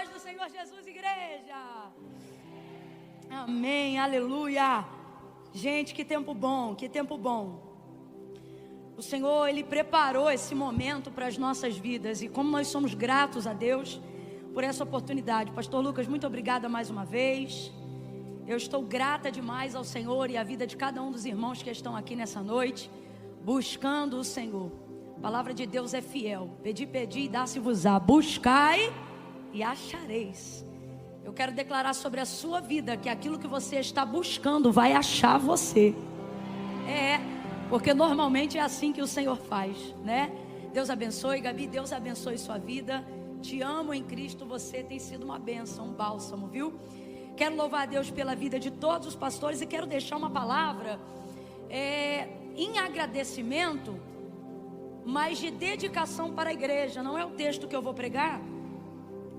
paz do Senhor Jesus, igreja. Amém, aleluia. Gente, que tempo bom, que tempo bom. O Senhor, Ele preparou esse momento para as nossas vidas. E como nós somos gratos a Deus por essa oportunidade. Pastor Lucas, muito obrigada mais uma vez. Eu estou grata demais ao Senhor e à vida de cada um dos irmãos que estão aqui nessa noite, buscando o Senhor. A palavra de Deus é fiel. Pedi, e dá-se-vos-á. Buscai e achareis. Eu quero declarar sobre a sua vida que aquilo que você está buscando vai achar você. Porque normalmente é assim que o Senhor faz, né? Deus abençoe, Gabi, Deus abençoe sua vida. Te amo em Cristo, você tem sido uma bênção, um bálsamo, viu? Quero louvar a Deus pela vida de todos os pastores e quero deixar uma palavra em agradecimento, mas de dedicação para a igreja. Não é o texto que eu vou pregar,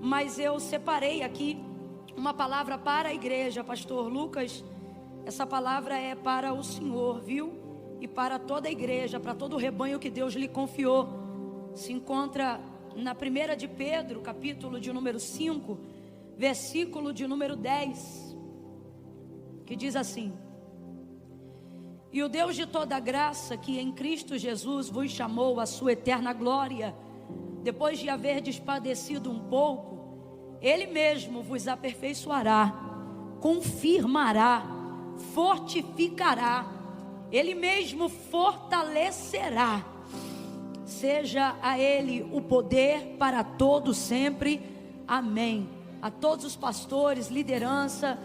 mas eu separei aqui uma palavra para a igreja, pastor Lucas. Essa palavra é para o Senhor, viu? E para toda a igreja, para todo o rebanho que Deus lhe confiou. Se encontra na 1 de Pedro, capítulo de número 5, versículo de número 10, que diz assim: e o Deus de toda graça, que em Cristo Jesus vos chamou à sua eterna glória, depois de haverdes padecido um pouco, Ele mesmo vos aperfeiçoará, confirmará, fortificará, Ele mesmo fortalecerá. Seja a Ele o poder para todos sempre. Amém. A todos os pastores, liderança,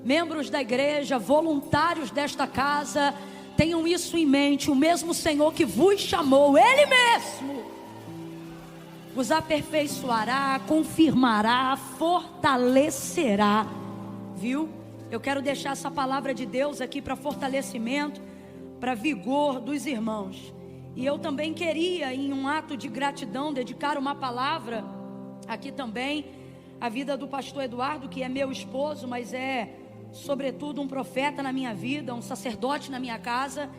membros da igreja, voluntários desta casa, tenham isso em mente. O mesmo Senhor que vos chamou, Ele mesmo vos aperfeiçoará, confirmará, fortalecerá. Viu? Eu quero deixar essa palavra de Deus aqui para fortalecimento, para vigor dos irmãos. E eu também queria, em um ato de gratidão, dedicar uma palavra aqui também à vida do pastor Eduardo, que é meu esposo, mas é sobretudo um profeta na minha vida, um sacerdote na minha casa.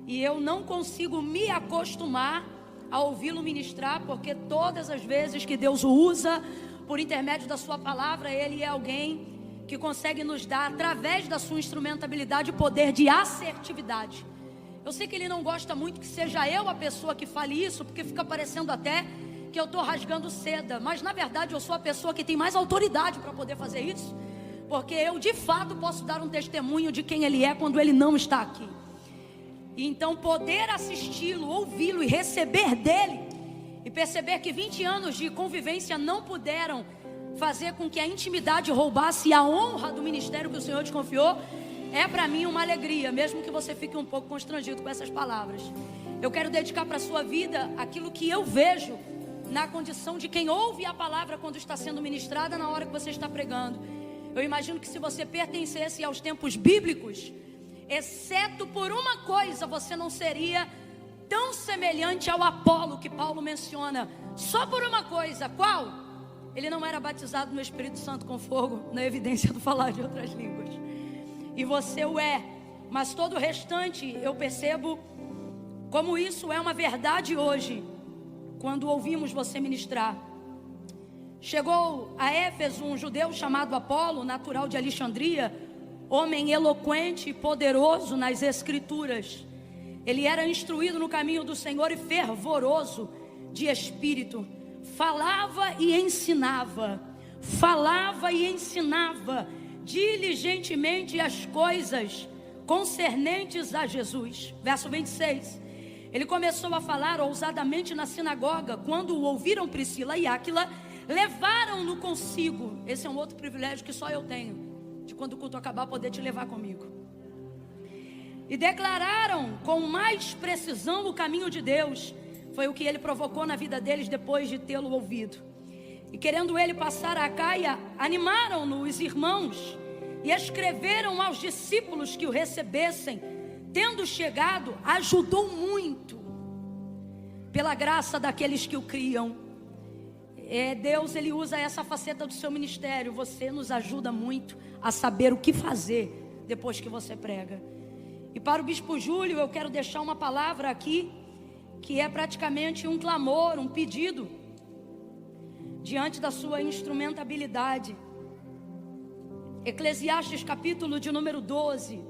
E eu não consigo me acostumar a ouvi-lo ministrar, porque todas as vezes que Deus o usa por intermédio da sua palavra, Ele é alguém que consegue nos dar, através da sua instrumentabilidade, o poder de assertividade. Eu sei que Ele não gosta muito que seja eu a pessoa que fale isso, porque fica parecendo até que eu estou rasgando seda. Mas na verdade eu sou a pessoa que tem mais autoridade para poder fazer isso, porque eu de fato posso dar um testemunho de quem Ele é quando Ele não está aqui. E então poder assisti-lo, ouvi-lo e receber dele, e perceber que 20 anos de convivência não puderam fazer com que a intimidade roubasse a honra do ministério que o Senhor te confiou, é para mim uma alegria, mesmo que você fique um pouco constrangido com essas palavras. Eu quero dedicar para a sua vida aquilo que eu vejo na condição de quem ouve a palavra quando está sendo ministrada, na hora que você está pregando. Eu imagino que se você pertencesse aos tempos bíblicos, exceto por uma coisa, você não seria tão semelhante ao Apolo que Paulo menciona. Só por uma coisa, qual? Ele não era batizado no Espírito Santo com fogo, na evidência do falar de outras línguas. E você o é, mas todo o restante eu percebo como isso é uma verdade hoje, quando ouvimos você ministrar. Chegou a Éfeso um judeu chamado Apolo, natural de Alexandria, homem eloquente e poderoso nas escrituras. Ele era instruído no caminho do Senhor e fervoroso de espírito. Falava e ensinava diligentemente as coisas concernentes a Jesus. Verso 26. Ele começou a falar ousadamente na sinagoga. Quando o ouviram Priscila e Áquila, levaram-no consigo. Esse é um outro privilégio que só eu tenho, de quando o culto acabar poder te levar comigo. E declararam com mais precisão o caminho de Deus. Foi o que ele provocou na vida deles depois de tê-lo ouvido. E querendo ele passar a Acaia, animaram-no os irmãos e escreveram aos discípulos que o recebessem. Tendo chegado, ajudou muito pela graça daqueles que o criam. Deus, Ele usa essa faceta do seu ministério. Você nos ajuda muito a saber o que fazer depois que você prega. E para o Bispo Júlio, eu quero deixar uma palavra aqui, que é praticamente um clamor, um pedido. diante da sua instrumentabilidade. Eclesiastes capítulo de número 12.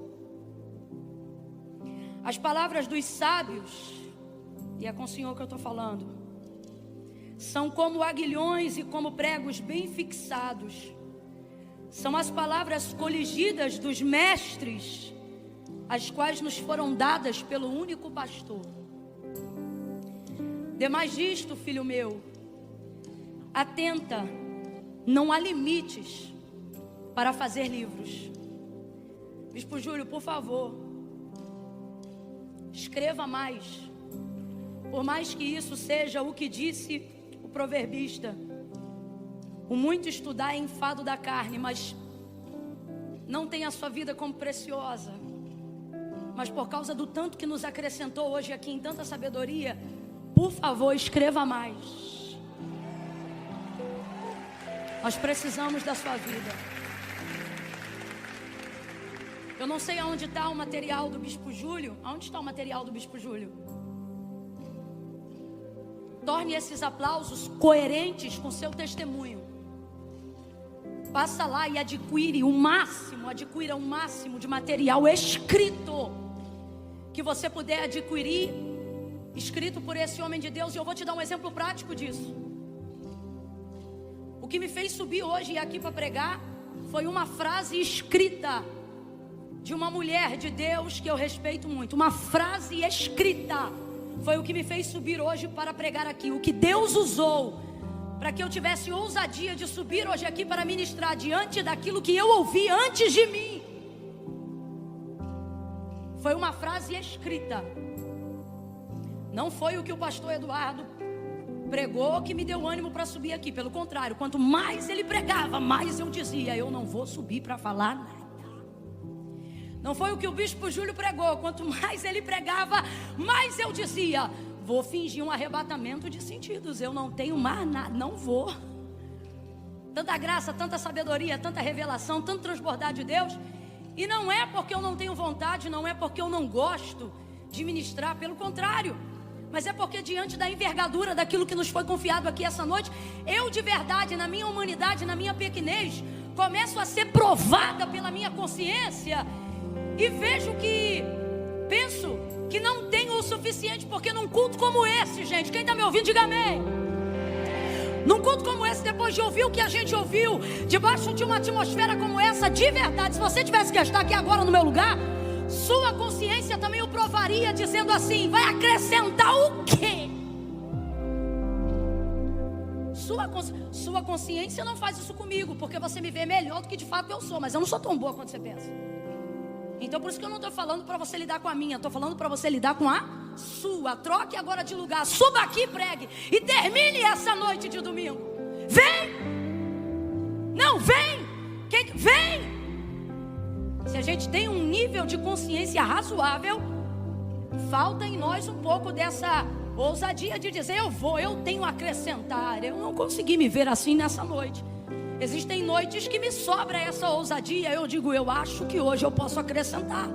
As palavras dos sábios, e é com o Senhor que eu estou falando, são como aguilhões e como pregos bem fixados. São as palavras coligidas dos mestres, as quais nos foram dadas pelo único pastor. Demais disto, filho meu, atenta, não há limites para fazer livros. Bispo Júlio, por favor, escreva mais. Por mais que isso seja o que disse o proverbista: o muito estudar é enfado da carne, mas não tem a sua vida como preciosa. Mas por causa do tanto que nos acrescentou hoje aqui em tanta sabedoria, por favor, escreva mais. Nós precisamos da sua vida. Eu não sei aonde está o material do Bispo Júlio. Aonde está o material do Bispo Júlio? Torne esses aplausos coerentes com seu testemunho. Passa lá e adquira o máximo de material escrito que você puder adquirir, escrito por esse homem de Deus. E eu vou te dar um exemplo prático disso. O que me fez subir hoje e aqui para pregar foi uma frase escrita de uma mulher de Deus que eu respeito muito. Uma frase escrita foi o que me fez subir hoje para pregar aqui. O que Deus usou para que eu tivesse ousadia de subir hoje aqui para ministrar diante daquilo que eu ouvi antes de mim, foi uma frase escrita. Não foi o que o pastor Eduardo pregou que me deu ânimo para subir aqui. Pelo contrário, quanto mais ele pregava, mais eu dizia: eu não vou subir para falar nada. Não foi o que o Bispo Júlio pregou. Quanto mais ele pregava, mais eu dizia: vou fingir um arrebatamento de sentidos. Eu não tenho mais nada, não vou. Tanta graça, tanta sabedoria, tanta revelação, tanto transbordar de Deus. E não é porque eu não tenho vontade, não é porque eu não gosto de ministrar, pelo contrário. Mas é porque diante da envergadura daquilo que nos foi confiado aqui essa noite, eu de verdade, na minha humanidade, na minha pequenez, começo a ser provada pela minha consciência. E vejo que, penso que não tenho o suficiente, porque num culto como esse, gente, quem está me ouvindo, diga amém. Num culto como esse, depois de ouvir o que a gente ouviu, debaixo de uma atmosfera como essa, de verdade, se você tivesse que estar aqui agora no meu lugar, sua consciência também o provaria, dizendo assim: vai acrescentar o quê? Sua consciência não faz isso comigo, porque você me vê melhor do que de fato eu sou, mas eu não sou tão boa quanto você pensa. Então por isso que eu não estou falando para você lidar com a minha, estou falando para você lidar com a sua. Troque agora de lugar, suba aqui, pregue e termine essa noite de domingo. Vem! Não, vem! Vem! Se a gente tem um nível de consciência razoável, falta em nós um pouco dessa ousadia de dizer: eu tenho a acrescentar. Eu não consegui me ver assim nessa noite. Existem noites que me sobra essa ousadia. Eu digo: eu acho que hoje eu posso acrescentar.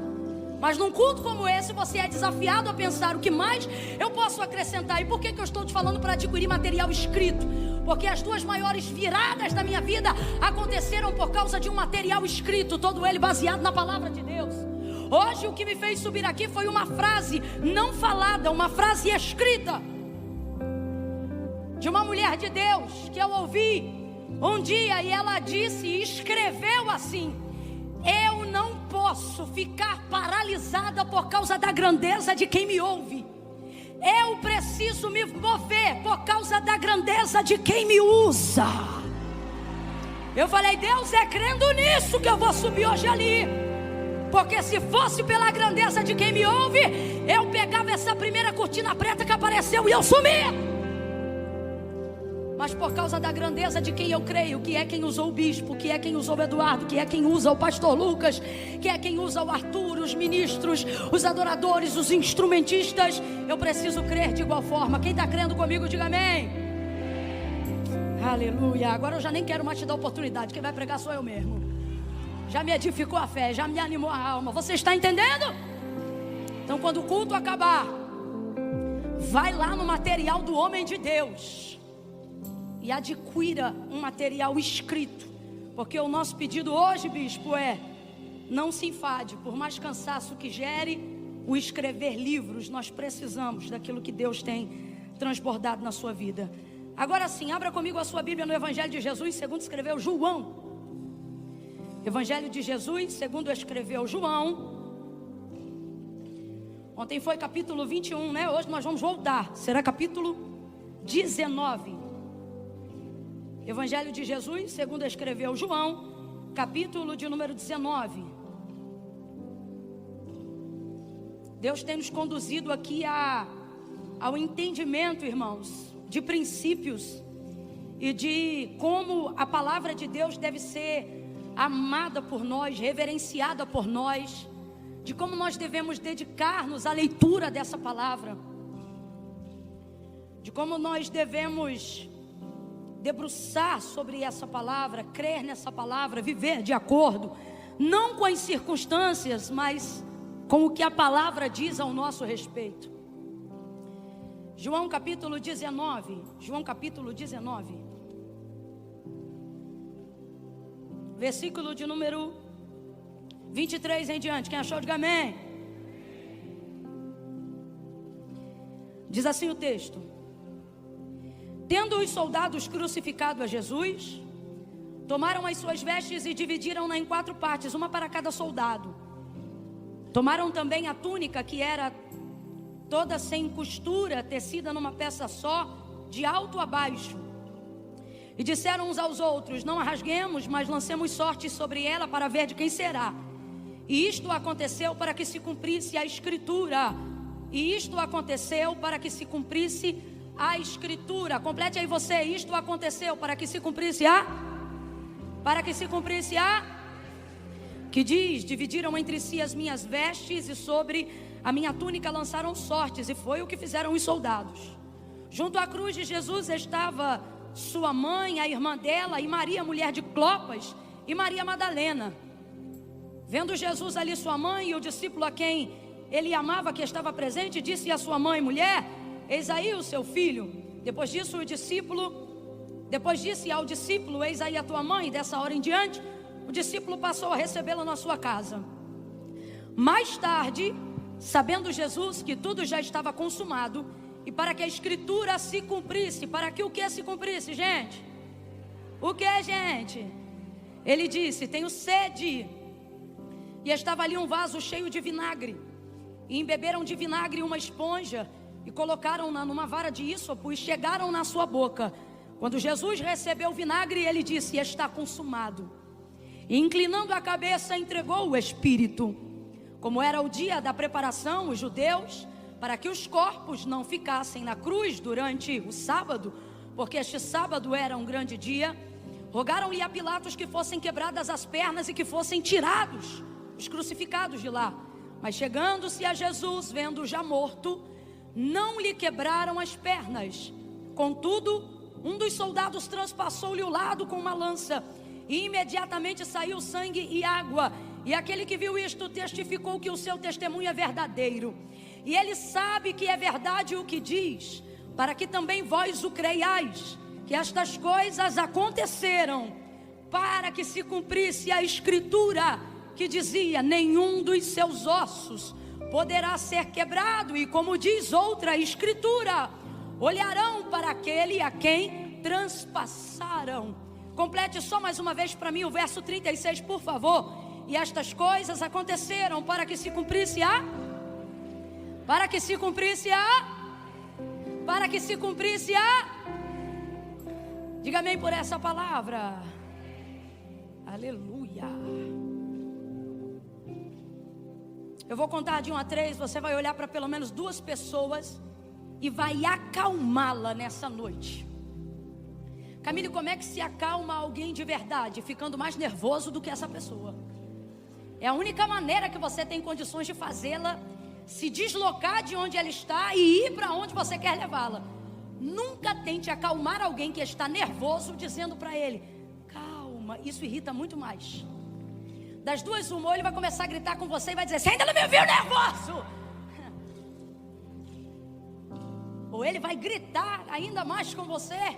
Mas num culto como esse, você é desafiado a pensar: o que mais eu posso acrescentar? E por que eu estou te falando para adquirir material escrito? Porque as duas maiores viradas da minha vida aconteceram por causa de um material escrito, todo ele baseado na palavra de Deus. Hoje o que me fez subir aqui foi uma frase não falada, uma frase escrita de uma mulher de Deus que eu ouvi um dia, e ela disse e escreveu assim: eu não posso ficar paralisada por causa da grandeza de quem me ouve. Eu preciso me mover por causa da grandeza de quem me usa. Eu falei: Deus, é crendo nisso que eu vou subir hoje ali. Porque se fosse pela grandeza de quem me ouve, eu pegava essa primeira cortina preta que apareceu e eu sumia. Mas por causa da grandeza de quem eu creio, que é quem usou o bispo, que é quem usou o Eduardo, que é quem usa o pastor Lucas, que é quem usa o Arthur, os ministros, os adoradores, os instrumentistas, eu preciso crer de igual forma. Quem está crendo comigo, diga amém. Aleluia. Agora eu já nem quero mais te dar oportunidade. Quem vai pregar sou eu mesmo. Já me edificou a fé, já me animou a alma. Você está entendendo? Então quando o culto acabar, vai lá no material do homem de Deus e adquira um material escrito, porque o nosso pedido hoje, bispo, é: não se enfade, por mais cansaço que gere o escrever livros, nós precisamos daquilo que Deus tem transbordado na sua vida. Agora sim, abra comigo a sua Bíblia no Evangelho de Jesus, segundo escreveu João. Evangelho de Jesus, segundo escreveu João. Ontem foi capítulo 21, né? Hoje nós vamos voltar, será capítulo 19. Evangelho de Jesus, segundo escreveu João, capítulo de número 19. Deus tem nos conduzido aqui ao entendimento, irmãos, de princípios e de como a palavra de Deus deve ser amada por nós, reverenciada por nós, de como nós devemos dedicar-nos à leitura dessa palavra, de como nós devemos debruçar sobre essa palavra, crer nessa palavra, viver de acordo, não com as circunstâncias, mas com o que a palavra diz ao nosso respeito. João capítulo 19, versículo de número 23 em diante. Quem achou, diga amém. Diz assim o texto: tendo os soldados crucificado a Jesus, tomaram as suas vestes e dividiram-na em 4 partes, uma para cada soldado. Tomaram também a túnica, que era toda sem costura, tecida numa peça só, de alto a baixo. E disseram uns aos outros: não a rasguemos, mas lancemos sorte sobre ela para ver de quem será. E isto aconteceu para que se cumprisse a Escritura. E isto aconteceu para que se cumprisse a Escritura. Complete aí você: isto aconteceu para que se cumprisse a... Para que se cumprisse a... Que diz: dividiram entre si as minhas vestes e sobre a minha túnica lançaram sortes. E foi o que fizeram os soldados. Junto à cruz de Jesus estava sua mãe, a irmã dela, e Maria, mulher de Clopas, e Maria Madalena. Vendo Jesus ali sua mãe e o discípulo a quem ele amava, que estava presente, disse à sua mãe: mulher, eis aí o seu filho. Depois disse ao discípulo: eis aí a tua mãe. Dessa hora em diante, o discípulo passou a recebê-la na sua casa. Mais tarde, sabendo Jesus que tudo já estava consumado, e para que a Escritura se cumprisse, para que o que se cumprisse, gente? O que, gente? Ele disse: tenho sede. E estava ali um vaso cheio de vinagre, e embeberam de vinagre uma esponja, e colocaram-na numa vara de ísopo, e chegaram na sua boca. Quando Jesus recebeu o vinagre, ele disse: está consumado. E inclinando a cabeça, entregou o Espírito. Como era o dia da preparação, os judeus, para que os corpos não ficassem na cruz durante o sábado, porque este sábado era um grande dia, rogaram-lhe a Pilatos que fossem quebradas as pernas e que fossem tirados os crucificados de lá. Mas chegando-se a Jesus, vendo-o já morto, não lhe quebraram as pernas. Contudo, um dos soldados transpassou-lhe o lado com uma lança, e imediatamente saiu sangue e água. E aquele que viu isto testificou que o seu testemunho é verdadeiro. E ele sabe que é verdade o que diz, para que também vós o creiais, que estas coisas aconteceram, para que se cumprisse a Escritura, que dizia: nenhum dos seus ossos poderá ser quebrado. E como diz outra Escritura: olharão para aquele a quem transpassaram. Complete só mais uma vez para mim o verso 36, por favor. E estas coisas aconteceram para que se cumprisse a... Para que se cumprisse a... Para que se cumprisse a... Diga amém por essa palavra. Aleluia. Eu vou contar de 1 a 3. Você vai olhar para pelo menos 2 pessoas e vai acalmá-la nessa noite. Camille, como é que se acalma alguém de verdade? Ficando mais nervoso do que essa pessoa. É a única maneira que você tem condições de fazê-la se deslocar de onde ela está e ir para onde você quer levá-la. Nunca tente acalmar alguém que está nervoso dizendo para ele: calma. Isso irrita muito mais. Das duas, uma, ou ele vai começar a gritar com você e vai dizer: você ainda não me viu nervoso? Ou ele vai gritar ainda mais com você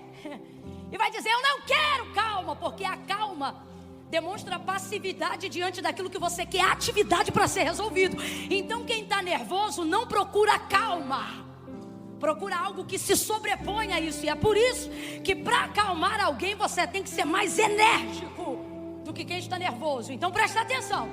e vai dizer: eu não quero calma, porque a calma demonstra passividade diante daquilo que você quer, atividade para ser resolvido. Então quem está nervoso não procura calma, procura algo que se sobreponha a isso. E é por isso que para acalmar alguém você tem que ser mais enérgico do que quem está nervoso. Então presta atenção,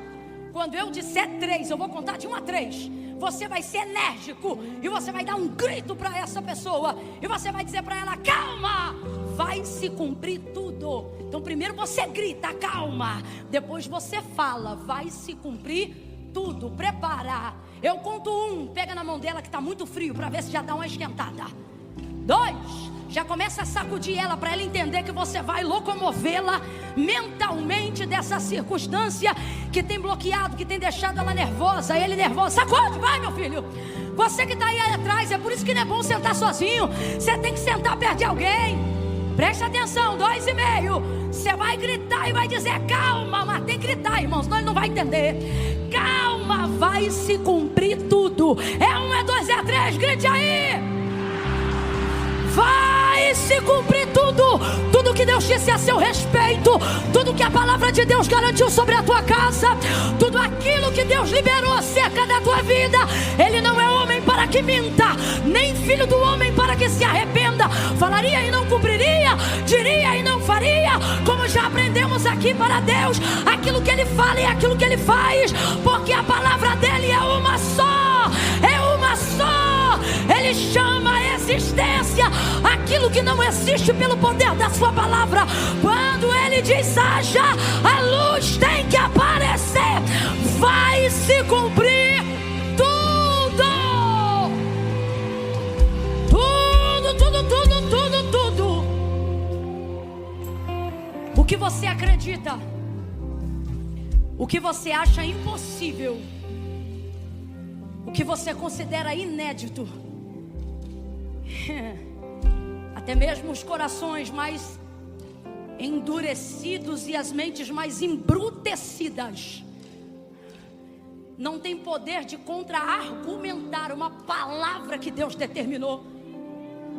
quando eu disser 3, eu vou contar de 1 a 3. Você vai ser enérgico e você vai dar um grito para essa pessoa e você vai dizer para ela: calma, vai se cumprir tudo. Então primeiro você grita: calma. Depois você fala: vai se cumprir tudo. Prepara. Eu conto 1, pega na mão dela que está muito frio, para ver se já dá uma esquentada. 2, já começa a sacudir ela, para ela entender que você vai locomovê-la mentalmente dessa circunstância que tem bloqueado, que tem deixado ela nervosa, ele nervoso. Sacode, vai, meu filho. Você que está aí atrás, é por isso que não é bom sentar sozinho. Você tem que sentar perto de alguém. Presta atenção, 2,5. Você vai gritar e vai dizer: calma, mas tem que gritar, irmãos, senão ele não vai entender. Calma, vai se cumprir tudo. É 1, é 2, é 3, grite aí. Vai se cumprir tudo. Tudo que Deus disse a seu respeito, tudo que a palavra de Deus garantiu sobre a tua casa, tudo aquilo que Deus liberou acerca da tua vida. Ele não é homem para que minta, nem filho do homem para que se arrependa. Falaria e não cumpriria, diria e não faria. Como já aprendemos aqui, para Deus, aquilo que Ele fala e aquilo que Ele faz, porque a palavra dEle é uma só, é uma só. Ele chama a existência aquilo que não existe pelo poder da sua palavra. Quando Ele diz haja, a luz tem que aparecer. Vai se cumprir tudo. Tudo, tudo, tudo, tudo, tudo. O que você acredita, o que você acha impossível, o que você considera inédito, até mesmo os corações mais endurecidos e as mentes mais embrutecidas não tem poder de contra-argumentar uma palavra que Deus determinou.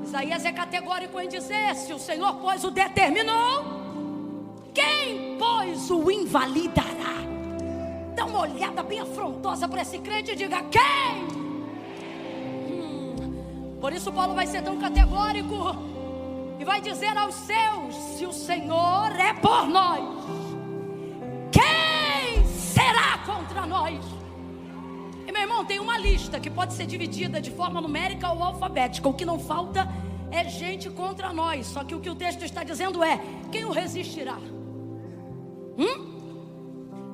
Isaías é categórico em dizer: se o Senhor, pois, o determinou, quem, pois, o invalidará? Dá uma olhada bem afrontosa para esse crente e diga: quem? Por isso Paulo vai ser tão categórico e vai dizer aos seus: se o Senhor é por nós, quem será contra nós? E meu irmão, tem uma lista que pode ser dividida de forma numérica ou alfabética. O que não falta é gente contra nós. Só que o que o texto está dizendo é: quem o resistirá?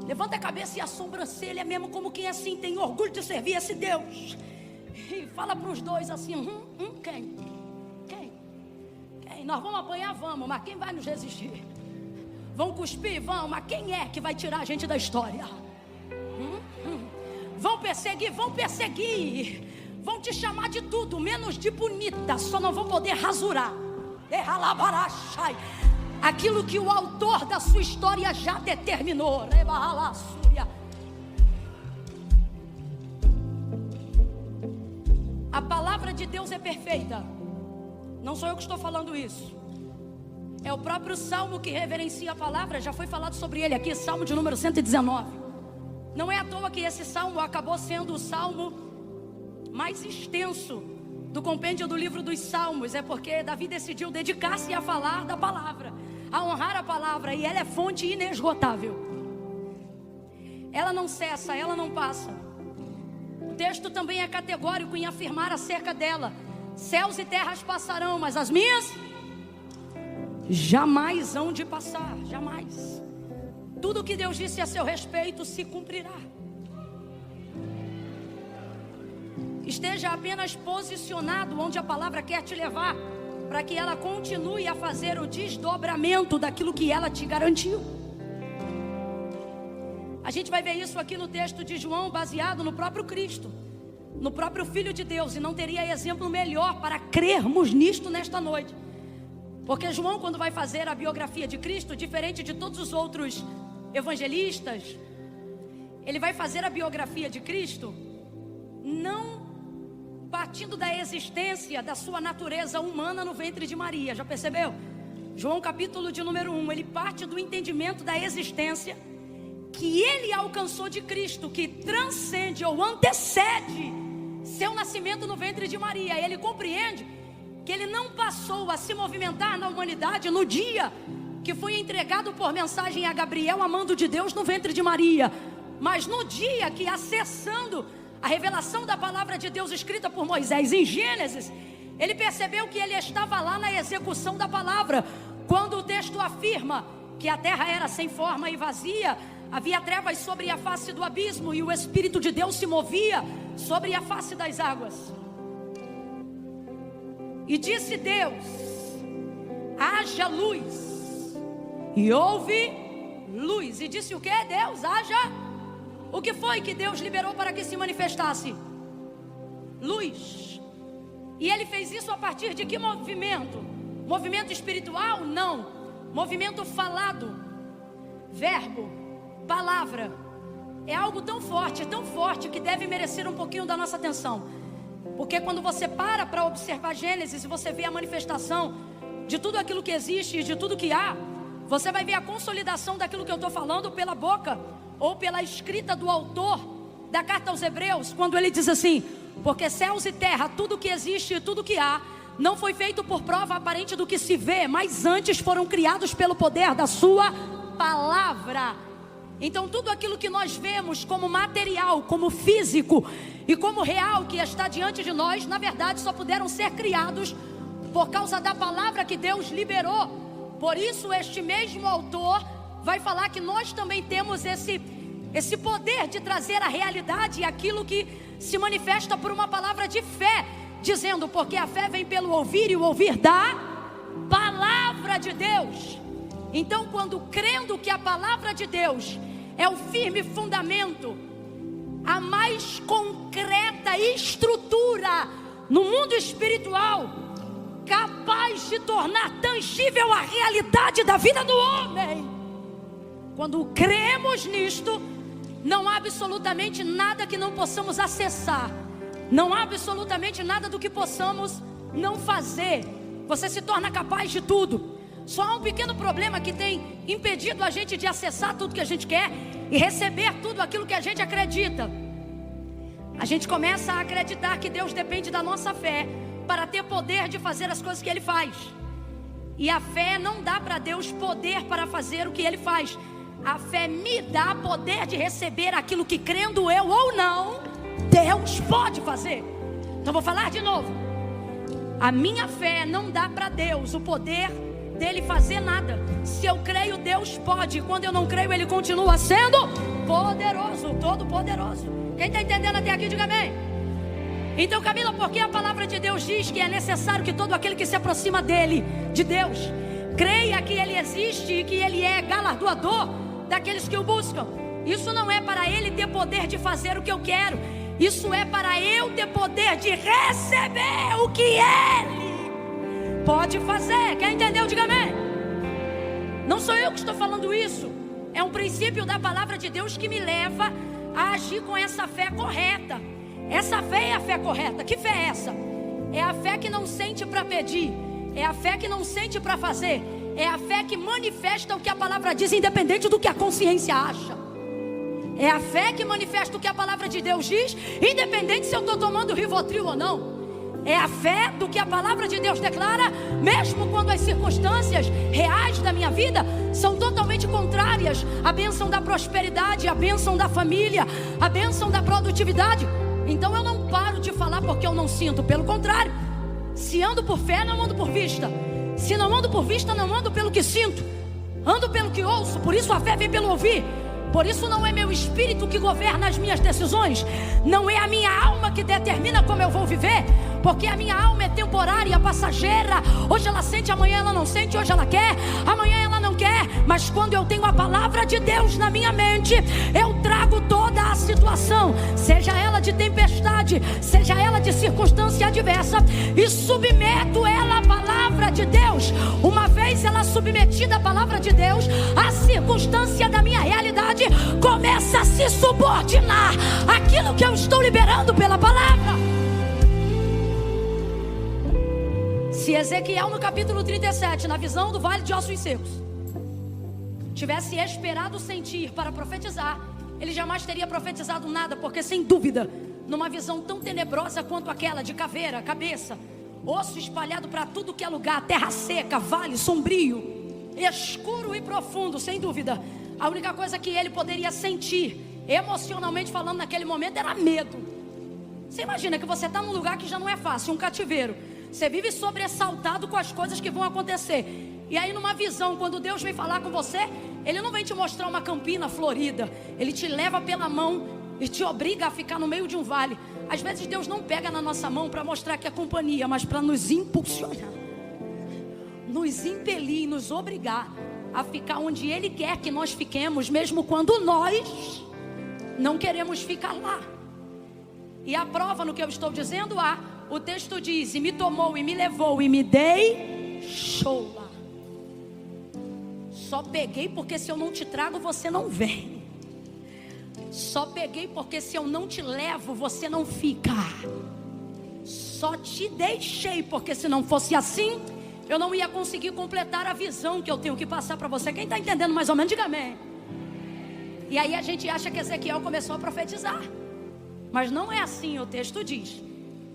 Levanta a cabeça e a sobrancelha mesmo, como quem assim tem orgulho de servir esse Deus. E fala para os dois assim: quem? Nós vamos apanhar, vamos, mas quem vai nos resistir? Vão cuspir, vão, mas quem é que vai tirar a gente da história? Vão perseguir, vão te chamar de tudo, menos de bonita, só não vão poder rasurar aquilo que o autor da sua história já determinou. A palavra de Deus é perfeita. Não sou eu que estou falando isso. É o próprio Salmo que reverencia a palavra. Já foi falado sobre ele aqui, Salmo de número 119. Não é à toa que esse Salmo acabou sendo o Salmo mais extenso do compêndio do livro dos Salmos. É porque Davi decidiu dedicar-se a falar da palavra, a honrar a palavra. E ela é fonte inesgotável. Ela não cessa, ela não passa. O texto também é categórico em afirmar acerca dela: céus e terras passarão, mas as minhas jamais hão de passar, jamais. Tudo que Deus disse a seu respeito se cumprirá. Esteja apenas posicionado onde a palavra quer te levar, para que ela continue a fazer o desdobramento daquilo que ela te garantiu. A gente vai ver isso aqui no texto de João, baseado no próprio Cristo, no próprio Filho de Deus. E não teria exemplo melhor para crermos nisto nesta noite. Porque João, quando vai fazer a biografia de Cristo, diferente de todos os outros evangelistas, ele vai fazer a biografia de Cristo não partindo da existência da sua natureza humana no ventre de Maria. Já percebeu? João capítulo de número 1, ele parte do entendimento da existência que ele alcançou de Cristo, que transcende ou antecede seu nascimento no ventre de Maria. Ele compreende que ele não passou a se movimentar na humanidade no dia que foi entregado por mensagem a Gabriel, amando de Deus, no ventre de Maria, mas no dia que, acessando a revelação da palavra de Deus escrita por Moisés em Gênesis, ele percebeu que ele estava lá na execução da palavra, quando o texto afirma que a terra era sem forma e vazia, havia trevas sobre a face do abismo, e o Espírito de Deus se movia sobre a face das águas. E disse Deus: haja luz. E houve luz. E disse o que? Deus, haja. O que foi que Deus liberou para que se manifestasse? Luz. E ele fez isso a partir de que movimento? Movimento espiritual? Não. Movimento falado. Verbo, palavra. É algo tão forte, que deve merecer um pouquinho da nossa atenção. Porque quando você para observar Gênesis e você vê a manifestação de tudo aquilo que existe e de tudo que há, você vai ver a consolidação daquilo que eu estou falando pela boca ou pela escrita do autor da carta aos Hebreus, quando ele diz assim: porque céus e terra, tudo que existe e tudo que há, não foi feito por prova aparente do que se vê, mas antes foram criados pelo poder da sua palavra. Então tudo aquilo que nós vemos como material, como físico e como real que está diante de nós, na verdade só puderam ser criados por causa da palavra que Deus liberou. Por isso este mesmo autor vai falar que nós também temos esse poder de trazer à realidade aquilo que se manifesta por uma palavra de fé, dizendo: porque a fé vem pelo ouvir e o ouvir da palavra de Deus. Então, quando crendo que a palavra de Deus é o firme fundamento, a mais concreta estrutura no mundo espiritual, capaz de tornar tangível a realidade da vida do homem, quando cremos nisto, não há absolutamente nada que não possamos acessar, não há absolutamente nada do que possamos não fazer. Você se torna capaz de tudo. Só há um pequeno problema que tem impedido a gente de acessar tudo que a gente quer e receber tudo aquilo que a gente acredita. A gente começa a acreditar que Deus depende da nossa fé para ter poder de fazer as coisas que Ele faz. E a fé não dá para Deus poder para fazer o que Ele faz. A fé me dá poder de receber aquilo que, crendo eu ou não, Deus pode fazer. Então vou falar de novo. A minha fé não dá para Deus o poder dele fazer nada. Se eu creio, Deus pode. Quando eu não creio, Ele continua sendo poderoso, todo poderoso. Quem está entendendo até aqui, diga amém. Então, Camila, porque a palavra de Deus diz que é necessário que todo aquele que se aproxima dele, de Deus, creia que Ele existe e que Ele é galardoador daqueles que o buscam. Isso não é para Ele ter poder de fazer o que eu quero, isso é para eu ter poder de receber o que Ele pode fazer. Quem entendeu, diga amém. Não sou eu que estou falando isso, é um princípio da palavra de Deus que me leva a agir com essa fé correta. Essa fé é a fé correta. Que fé é essa? É a fé que não sente para pedir, é a fé que não sente para fazer, é a fé que manifesta o que a palavra diz, independente do que a consciência acha. É a fé que manifesta o que a palavra de Deus diz, independente se eu estou tomando Rivotril ou não. É a fé do que a palavra de Deus declara, mesmo quando as circunstâncias reais da minha vida são totalmente contrárias à bênção da prosperidade, à bênção da família, à bênção da produtividade. Então eu não paro de falar porque eu não sinto. Pelo contrário, se ando por fé, não ando por vista. Se não ando por vista, não ando pelo que sinto, ando pelo que ouço. Por isso a fé vem pelo ouvir. Por isso não é meu espírito que governa as minhas decisões, não é a minha alma que determina como eu vou viver, porque a minha alma é temporária, passageira. Hoje ela sente, amanhã ela não sente. Hoje ela quer, amanhã ela não quer. Mas quando eu tenho a palavra de Deus na minha mente, eu trago toda a situação, seja ela de tempestade, seja ela de circunstância adversa, e submeto ela à palavra de Deus. Uma vez ela submetida à palavra de Deus, a circunstância da minha realidade começa a se subordinar àquilo que eu estou liberando pela palavra. Se Ezequiel no capítulo 37, na visão do vale de ossos secos, tivesse esperado sentir para profetizar, ele jamais teria profetizado nada, porque sem dúvida, numa visão tão tenebrosa quanto aquela de caveira, cabeça, osso espalhado para tudo que é lugar, terra seca, vale sombrio, escuro e profundo, sem dúvida, a única coisa que ele poderia sentir, emocionalmente falando naquele momento, era medo. Você imagina que você está num lugar que já não é fácil, um cativeiro. Você vive sobressaltado com as coisas que vão acontecer. E aí numa visão, quando Deus vem falar com você, Ele não vem te mostrar uma campina florida. Ele te leva pela mão e te obriga a ficar no meio de um vale. Às vezes Deus não pega na nossa mão para mostrar que é companhia, mas para nos impulsionar, nos impelir, nos obrigar a ficar onde Ele quer que nós fiquemos, mesmo quando nós não queremos ficar lá. E a prova no que eu estou dizendo, o texto diz: e me tomou e me levou e me deixou lá. Só peguei porque se eu não te trago você não vem. Só peguei porque se eu não te levo você não fica. Só te deixei porque se não fosse assim eu não ia conseguir completar a visão que eu tenho que passar para você. Quem está entendendo mais ou menos, diga amém. E aí a gente acha que Ezequiel começou a profetizar, mas não é assim. O texto diz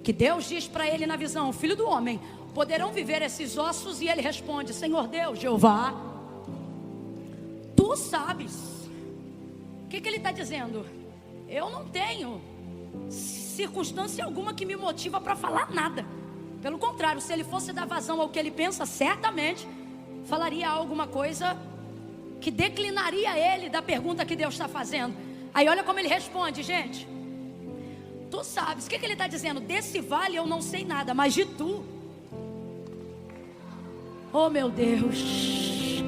que Deus diz para ele na visão: filho do homem, poderão viver esses ossos? E ele responde: Senhor Deus, Jeová, tu sabes. O que ele está dizendo? Eu não tenho circunstância alguma que me motiva para falar nada. Pelo contrário, se ele fosse dar vazão ao que ele pensa, certamente falaria alguma coisa que declinaria ele da pergunta que Deus está fazendo. Aí olha como ele responde, gente. Tu sabes. O que ele está dizendo? Desse vale eu não sei nada, mas de tu. Oh meu Deus,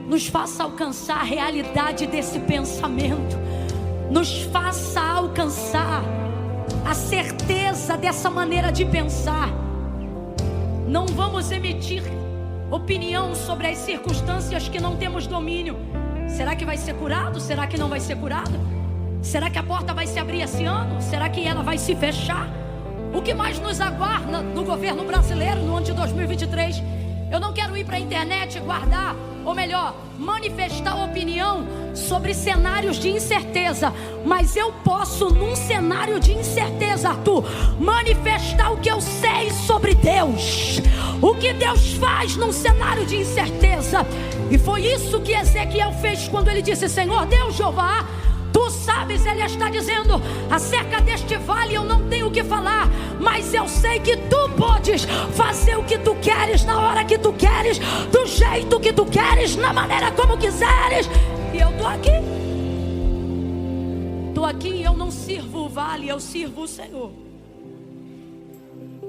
nos faça alcançar a realidade desse pensamento. Nos faça alcançar a certeza dessa maneira de pensar. Não vamos emitir opinião sobre as circunstâncias que não temos domínio. Será que vai ser curado? Será que não vai ser curado? Será que a porta vai se abrir esse ano? Será que ela vai se fechar? O que mais nos aguarda no governo brasileiro no ano de 2023? Eu não quero ir para a internet guardar, ou melhor, manifestar opinião sobre cenários de incerteza. Mas eu posso, num cenário de incerteza, Arthur, manifestar o que eu sei sobre Deus. O que Deus faz num cenário de incerteza. E foi isso que Ezequiel fez quando ele disse: Senhor Deus, Jeová, tu sabes. Ele está dizendo: acerca deste vale eu não tenho o que falar, mas eu sei que tu podes fazer o que tu queres, na hora que tu queres, do jeito que tu queres, na maneira como quiseres. E eu estou aqui. Estou aqui e eu não sirvo o vale, eu sirvo o Senhor.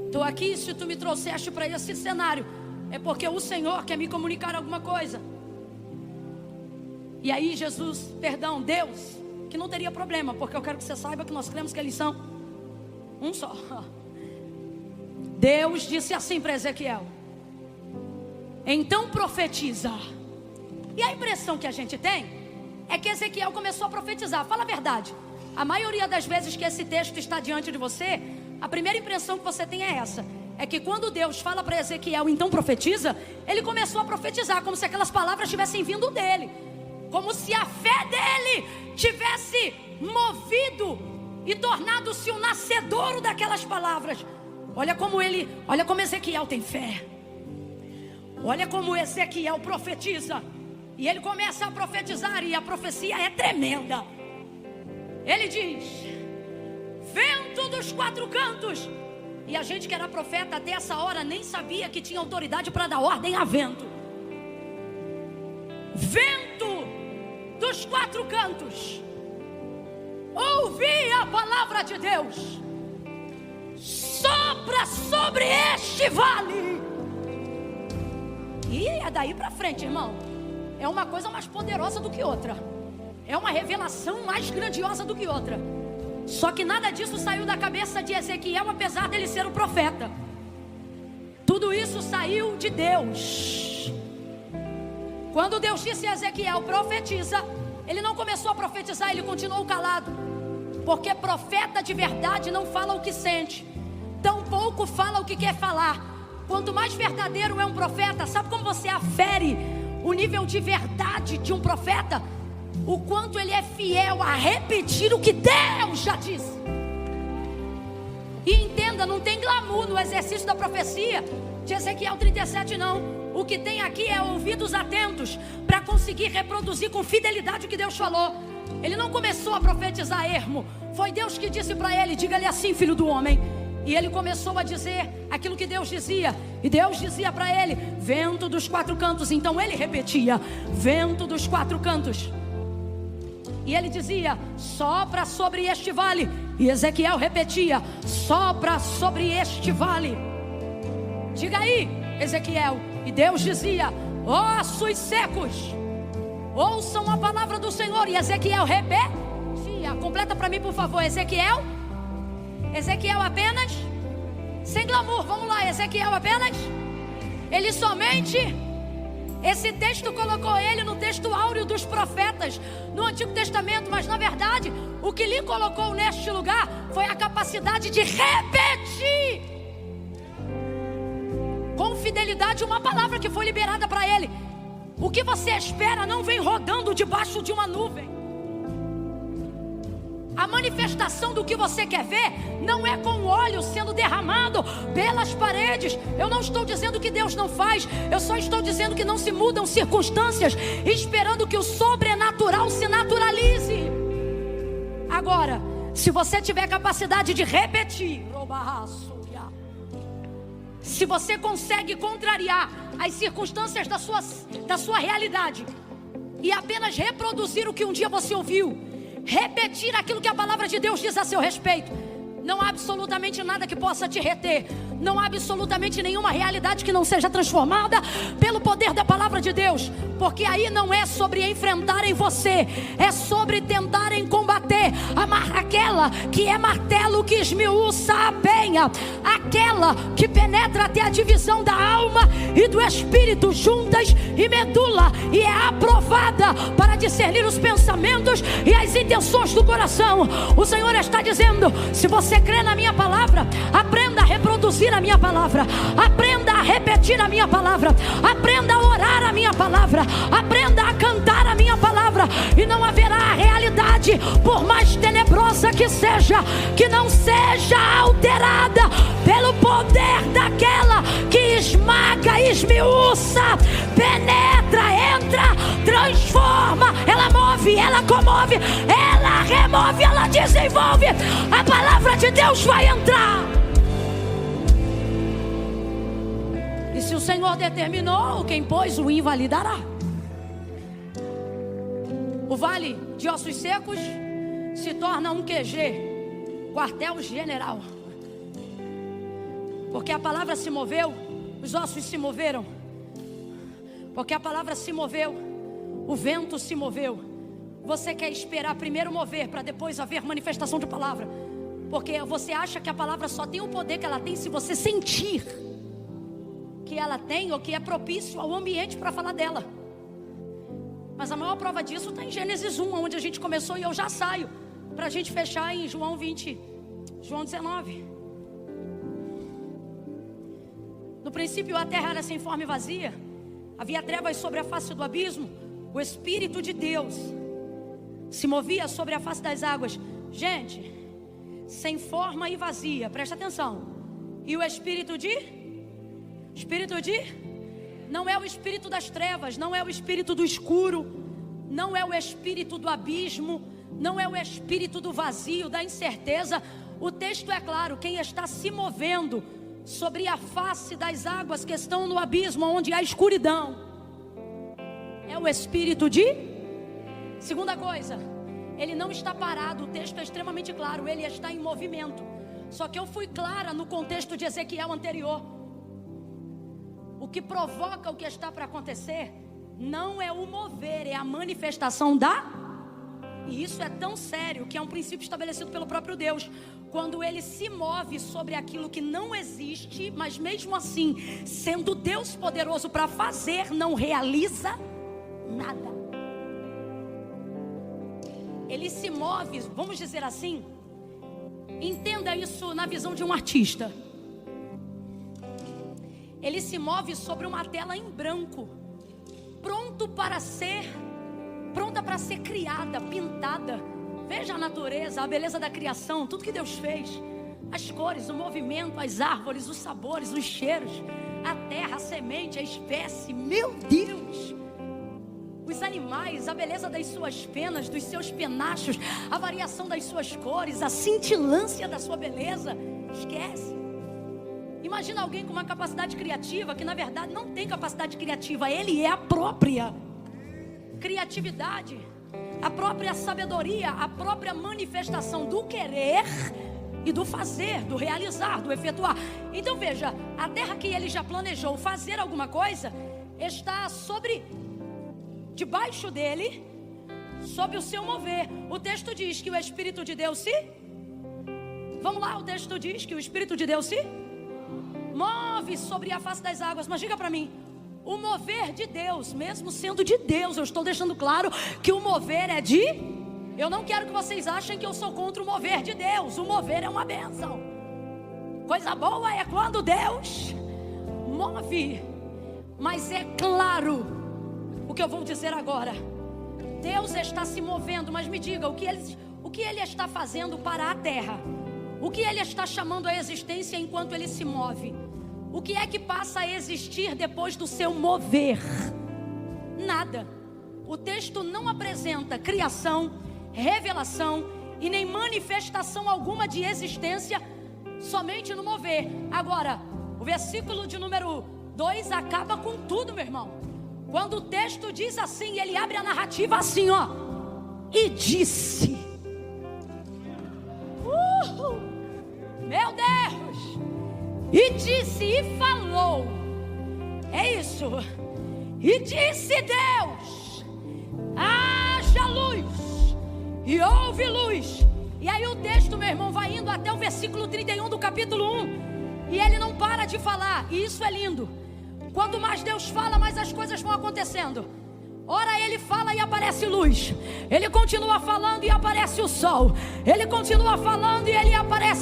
Estou aqui, se tu me trouxeste para esse cenário, é porque o Senhor quer me comunicar alguma coisa. E aí Deus, que não teria problema, porque eu quero que você saiba que nós cremos que eles são um só. Deus disse assim para Ezequiel: então profetiza. E a impressão que a gente tem é que Ezequiel começou a profetizar. Fala a verdade, a maioria das vezes que esse texto está diante de você, a primeira impressão que você tem é essa: é que quando Deus fala para Ezequiel, então profetiza, ele começou a profetizar, como se aquelas palavras tivessem vindo dele, como se a fé dele tivesse movido e tornado-se o nascedouro daquelas palavras. Olha como Ezequiel tem fé. Olha como Ezequiel profetiza. E ele começa a profetizar, e a profecia é tremenda. Ele diz: vento dos quatro cantos. E a gente que era profeta até essa hora nem sabia que tinha autoridade para dar ordem a vento. Vento dos quatro cantos, ouvi a palavra de Deus, sopra sobre este vale. E é daí para frente, irmão, é uma coisa mais poderosa do que outra, é uma revelação mais grandiosa do que outra. Só que nada disso saiu da cabeça de Ezequiel, apesar dele ser o profeta. Tudo isso saiu de Deus. Quando Deus disse a Ezequiel: profetiza, ele não começou a profetizar, ele continuou calado. Porque profeta de verdade não fala o que sente, tampouco fala o que quer falar. quanto mais verdadeiro é um profeta, sabe como você afere o nível de verdade de um profeta? O quanto ele é fiel a repetir o que Deus já disse. E entenda, não tem glamour no exercício da profecia de Ezequiel 37 não. O que tem aqui é ouvidos atentos para conseguir reproduzir com fidelidade o que Deus falou. Ele não começou a profetizar ermo. Foi Deus que disse para ele: diga-lhe assim, filho do homem. E ele começou a dizer aquilo que Deus dizia. E Deus dizia para ele: vento dos quatro cantos. Então ele repetia: vento dos quatro cantos. E ele dizia: sopra sobre este vale. E Ezequiel repetia: sopra sobre este vale. Diga aí, Ezequiel. E Deus dizia: ossos secos, ouçam a palavra do Senhor. E Ezequiel repetia. Completa para mim, por favor. Ezequiel apenas, sem glamour, vamos lá. Ezequiel apenas, ele somente, esse texto colocou ele no texto áureo dos profetas no Antigo Testamento, mas na verdade o que lhe colocou neste lugar foi a capacidade de repetir com fidelidade uma palavra que foi liberada para ele. O que você espera não vem rodando debaixo de uma nuvem. A manifestação do que você quer ver não é com óleo sendo derramado pelas paredes. Eu não estou dizendo que Deus não faz. Eu só estou dizendo que não se mudam circunstâncias esperando que o sobrenatural se naturalize. Agora, se você tiver capacidade de repetir, se você consegue contrariar as circunstâncias da sua realidade e apenas reproduzir o que um dia você ouviu, repetir aquilo que a palavra de Deus diz a seu respeito, não há absolutamente nada que possa te reter. Não há absolutamente nenhuma realidade que não seja transformada pelo poder da palavra de Deus. Porque aí não é sobre enfrentarem você, é sobre tentarem combater aquela que é martelo que esmiuça a penha, aquela que penetra até a divisão da alma e do espírito, juntas e medula, e é aprovada para discernir os pensamentos e as intenções do coração. O Senhor está dizendo: se você crê na minha palavra, aprenda a reproduzir a minha palavra, aprenda a repetir a minha palavra, aprenda a orar a minha palavra, aprenda a cantar a minha palavra, e não haverá realidade, por mais tenebrosa que seja, que não seja alterada pelo poder daquela que esmaga, esmiuça, penetra, entra, transforma, ela move, ela comove, ela remove, ela desenvolve. A palavra de Deus vai entrar. E se o Senhor determinou, quem pôs o invalidará. O vale de ossos secos se torna um QG, quartel-general. Porque a palavra se moveu, os ossos se moveram. Porque a palavra se moveu, o vento se moveu. Você quer esperar primeiro mover para depois haver manifestação de palavra? Porque você acha que a palavra só tem o poder que ela tem se você sentir que ela tem, ou que é propício ao ambiente para falar dela. Mas a maior prova disso está em Gênesis 1, onde a gente começou, e eu já saio para a gente fechar em João 19. No princípio a terra era sem forma e vazia, havia trevas sobre a face do abismo, o Espírito de Deus se movia sobre a face das águas. Gente, sem forma e vazia, presta atenção. E o Espírito de não é o espírito das trevas, não é o espírito do escuro, não é o espírito do abismo, não é o espírito do vazio, da incerteza. O texto é claro: quem está se movendo sobre a face das águas que estão no abismo, onde há escuridão, é o espírito de... Segunda coisa, ele não está parado. O texto é extremamente claro, ele está em movimento. Só que eu fui clara no contexto de Ezequiel anterior. O que provoca o que está para acontecer não é o mover, é a manifestação da... E isso é tão sério que é um princípio estabelecido pelo próprio Deus. Quando ele se move sobre aquilo que não existe, mas mesmo assim, sendo Deus poderoso para fazer, não realiza nada. Ele se move, vamos dizer assim, entenda isso na visão de um artista. ele se move sobre uma tela em branco, pronta para ser criada, pintada. Veja a natureza, a beleza da criação, tudo que Deus fez. As cores, o movimento, as árvores, os sabores, os cheiros, a terra, a semente, a espécie. Meu Deus! Os animais, a beleza das suas penas, dos seus penachos, a variação das suas cores, a cintilância da sua beleza. Esquece. Imagina alguém com uma capacidade criativa, que na verdade não tem capacidade criativa, ele é a própria criatividade, a própria sabedoria, a própria manifestação do querer e do fazer, do realizar, do efetuar. Então veja, a terra que ele já planejou fazer alguma coisa, está debaixo dele, sob o seu mover. O texto diz que o Espírito de Deus vamos lá, o texto diz que o Espírito de Deus move sobre a face das águas. Mas diga para mim, o mover de Deus, mesmo sendo de Deus, eu estou deixando claro que o mover é de... Eu não quero que vocês achem que eu sou contra o mover de Deus. O mover é uma bênção. Coisa boa é quando Deus move. Mas é claro o que eu vou dizer agora. Deus está se movendo, mas me diga, o que ele está fazendo para a terra? O que ele está chamando à existência enquanto ele se move? O que é que passa a existir depois do seu mover? Nada. O texto não apresenta criação, revelação e nem manifestação alguma de existência, somente no mover. Agora, o versículo de número 2 acaba com tudo, meu irmão. Quando o texto diz assim, ele abre a narrativa assim, ó. E disse. Meu Deus! E disse e falou. É isso. E disse Deus: haja luz. E houve luz. E aí o texto, meu irmão, vai indo até o versículo 31 do capítulo 1. E ele não para de falar. E isso é lindo. Quanto mais Deus fala, mais as coisas vão acontecendo. Ora ele fala e aparece luz. Ele continua falando e aparece o sol. Ele continua falando e ele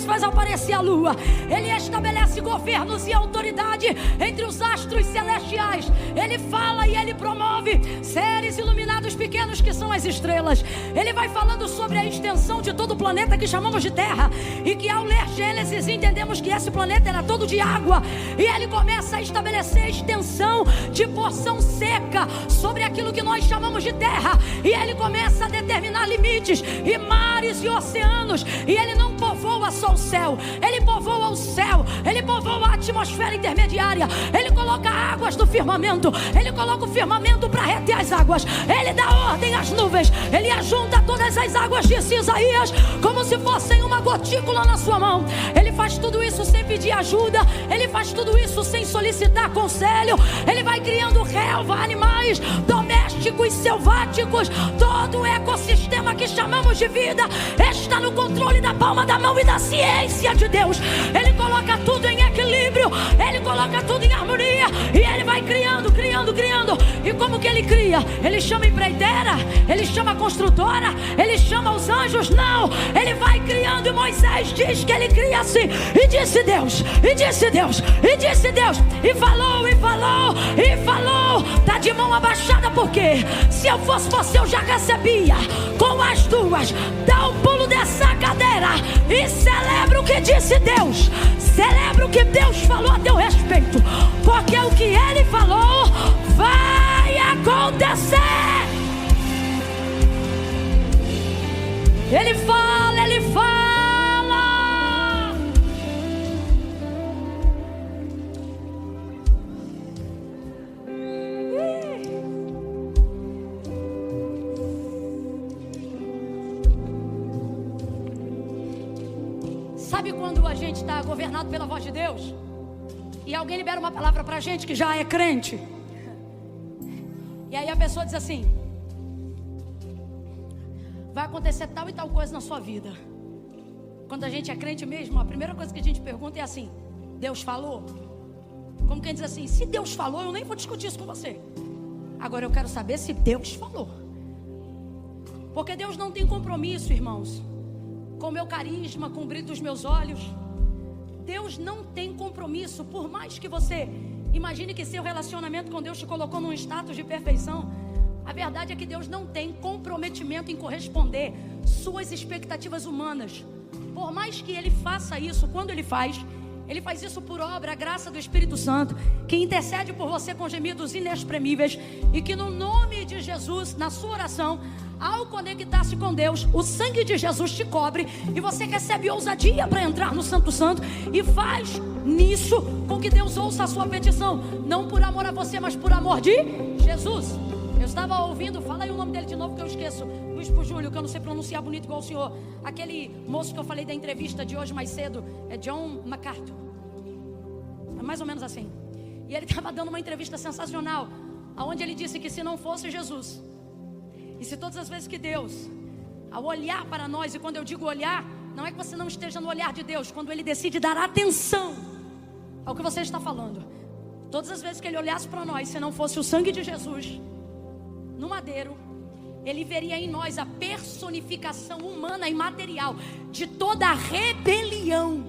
faz aparecer a lua. Ele estabelece governos e autoridade entre os astros celestiais. Ele fala e ele promove seres iluminados pequenos que são as estrelas. Ele vai falando sobre a extensão de todo o planeta que chamamos de Terra. E que ao ler Gênesis entendemos que esse planeta era todo de água. E ele começa a estabelecer a extensão de porção seca sobre aquilo que nós chamamos de terra. E ele começa a determinar limites e mares e oceanos. E ele não povoa só o céu, ele povoa o céu, ele povoa a atmosfera intermediária. Ele coloca águas do firmamento, ele coloca o firmamento para reter as águas. Ele dá ordem às nuvens, ele ajunta todas as águas, disse Isaías, como se fossem uma gotícula na sua mão. Ele faz tudo isso sem pedir ajuda, ele faz tudo isso sem solicitar conselho. Ele vai criando relva, animais domésticos, selváticos. Todo o ecossistema que chamamos de vida está no controle da palma da mão e da ciência de Deus. Ele coloca tudo em equilíbrio, ele coloca tudo em harmonia. E ele vai criando, criando, criando. E como que ele cria? Ele chama empreiteira, ele chama construtora, ele chama os anjos? Não, ele vai criando. E Moisés diz que ele cria assim. E disse Deus, e disse Deus, e disse Deus, e falou, e falou, e falou. Tá de mão abaixada, porque se eu fosse você eu já recebia com as duas. Dá um pulo dessa cadeira e celebra o que disse Deus. Celebra o que Deus falou a teu respeito, porque o que ele falou vai acontecer. Ele fala, ele fala. Sabe quando a gente está governado pela voz de Deus e alguém libera uma palavra pra gente que já é crente, e aí a pessoa diz assim: vai acontecer tal e tal coisa na sua vida. Quando a gente é crente mesmo, a primeira coisa que a gente pergunta é assim: Deus falou? Como quem diz assim: se Deus falou, eu nem vou discutir isso com você. Agora eu quero saber se Deus falou. Porque Deus não tem compromisso, irmãos, com o meu carisma, com o brilho dos meus olhos. Deus não tem compromisso. Por mais que você Imagine que seu relacionamento com Deus te colocou num status de perfeição. A verdade é que Deus não tem comprometimento em corresponder suas expectativas humanas. Por mais que Ele faça isso, quando Ele faz isso por obra, a graça do Espírito Santo, que intercede por você com gemidos inexprimíveis. E que no nome de Jesus, na sua oração, ao conectar-se com Deus, o sangue de Jesus te cobre e você recebe ousadia para entrar no Santo Santo. E faz nisso com que Deus ouça a sua petição, não por amor a você, mas por amor de Jesus. Eu estava ouvindo, fala aí o nome dele de novo que eu esqueço, Luiz Pujúlio, que eu não sei pronunciar bonito igual o senhor. Aquele moço que eu falei da entrevista de hoje mais cedo, é John MacArthur, é mais ou menos assim. E ele estava dando uma entrevista sensacional, onde ele disse que se não fosse Jesus, e se todas as vezes que Deus, ao olhar para nós, e quando eu digo olhar, não é que você não esteja no olhar de Deus, quando Ele decide dar atenção ao que você está falando, todas as vezes que Ele olhasse para nós, se não fosse o sangue de Jesus no madeiro, Ele veria em nós a personificação humana e material de toda a rebelião,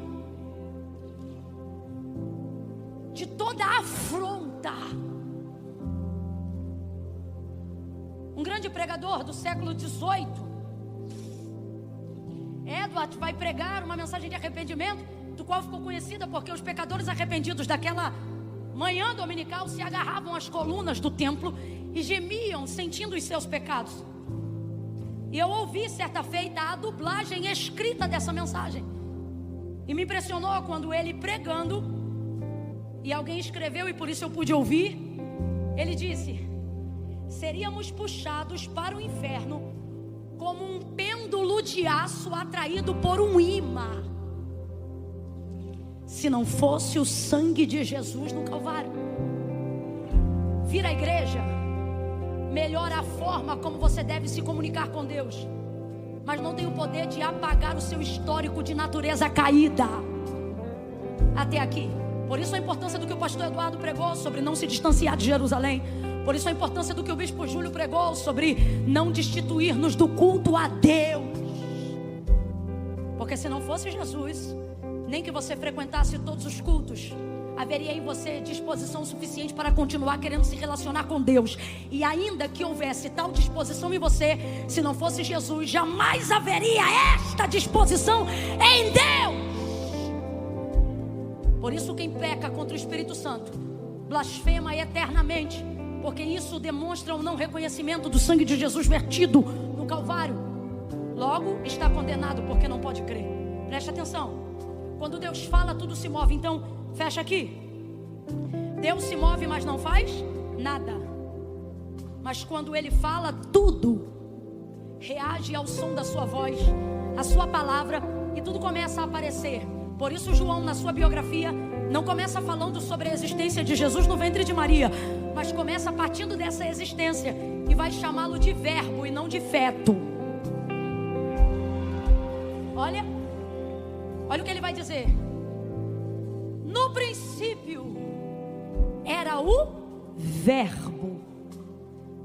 de toda a afronta. Um grande pregador do século XVIII, Edward, vai pregar uma mensagem de arrependimento, do qual ficou conhecida porque os pecadores arrependidos daquela manhã dominical se agarravam às colunas do templo e gemiam sentindo os seus pecados. E eu ouvi certa feita a dublagem escrita dessa mensagem, e me impressionou quando ele pregando, e alguém escreveu e por isso eu pude ouvir, ele disse: seríamos puxados para o inferno como um pêndulo de aço atraído por um imã, se não fosse o sangue de Jesus no Calvário. Vir à igreja melhora a forma como você deve se comunicar com Deus, mas não tem o poder de apagar o seu histórico de natureza caída até aqui. Por isso a importância do que o pastor Eduardo pregou sobre não se distanciar de Jerusalém. Por isso a importância do que o bispo Júlio pregou sobre não destituir-nos do culto a Deus. Porque se não fosse Jesus, nem que você frequentasse todos os cultos, haveria em você disposição suficiente para continuar querendo se relacionar com Deus. E ainda que houvesse tal disposição em você, se não fosse Jesus, jamais haveria esta disposição em Deus. Por isso quem peca contra o Espírito Santo blasfema eternamente, porque isso demonstra o não reconhecimento do sangue de Jesus vertido no Calvário. Logo está condenado porque não pode crer. Preste atenção, quando Deus fala tudo se move. Então fecha aqui. Deus se move mas não faz nada. Mas quando Ele fala, tudo reage ao som da sua voz, a sua palavra, e tudo começa a aparecer. Por isso João, na sua biografia, não começa falando sobre a existência de Jesus no ventre de Maria, mas começa partindo dessa existência e vai chamá-lo de verbo e não de feto. Olha o que ele vai dizer. No princípio era o verbo.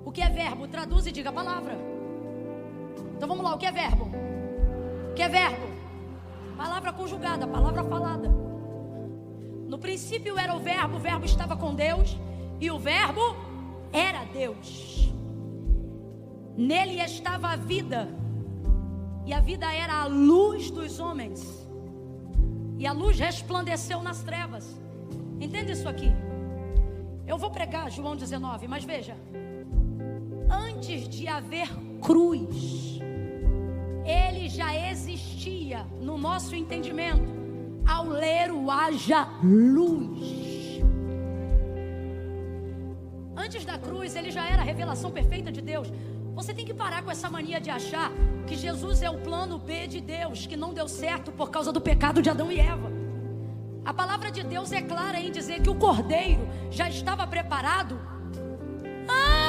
O que é verbo? Traduz e diga a palavra. Então vamos lá, o que é verbo? O que é verbo? Palavra conjugada, palavra falada. No princípio era o verbo estava com Deus, e o verbo era Deus. Nele estava a vida, e a vida era a luz dos homens, e a luz resplandeceu nas trevas. Entende isso aqui? Eu vou pregar João 19, mas veja, antes de haver cruz, ele já existia no nosso entendimento, ao ler o haja luz. Antes da cruz, ele já era a revelação perfeita de Deus. Você tem que parar com essa mania de achar que Jesus é o plano B de Deus, que não deu certo por causa do pecado de Adão e Eva. A palavra de Deus é clara em dizer que o Cordeiro já estava preparado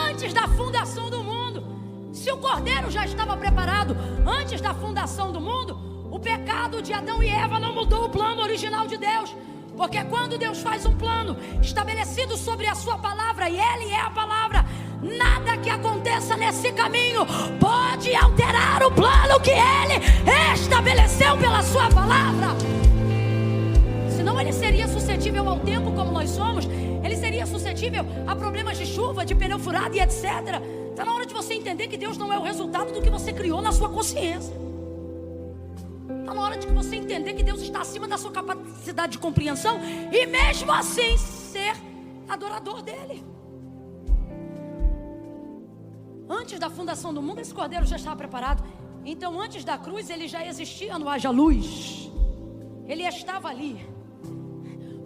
antes da fundação do mundo. Se o Cordeiro já estava preparado antes da fundação do mundo, o pecado de Adão e Eva não mudou o plano original de Deus. Porque quando Deus faz um plano estabelecido sobre a sua palavra, e Ele é a palavra, nada que aconteça nesse caminho pode alterar o plano que Ele estabeleceu pela sua palavra. Senão Ele seria suscetível suscetível ao tempo como nós somos, ele seria suscetível a problemas de chuva, de pneu furado e etc. Está na hora de você entender que Deus não é o resultado do que você criou na sua consciência. Está na hora de você entender que Deus está acima da sua capacidade de compreensão e mesmo assim ser adorador dele. Antes da fundação do mundo, esse cordeiro já estava preparado. Então antes da cruz ele já existia no haja luz. Ele estava ali.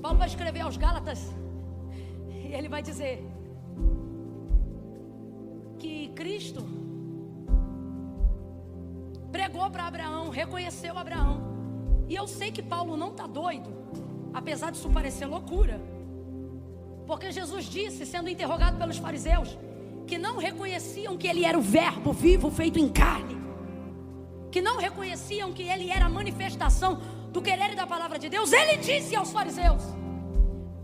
Paulo vai escrever aos Gálatas e ele vai dizer que Cristo pregou para Abraão, reconheceu Abraão. E eu sei que Paulo não está doido, apesar disso parecer loucura, porque Jesus disse, sendo interrogado pelos fariseus, que não reconheciam que ele era o verbo vivo feito em carne, que não reconheciam que ele era a manifestação do querer e da palavra de Deus. Ele disse aos fariseus: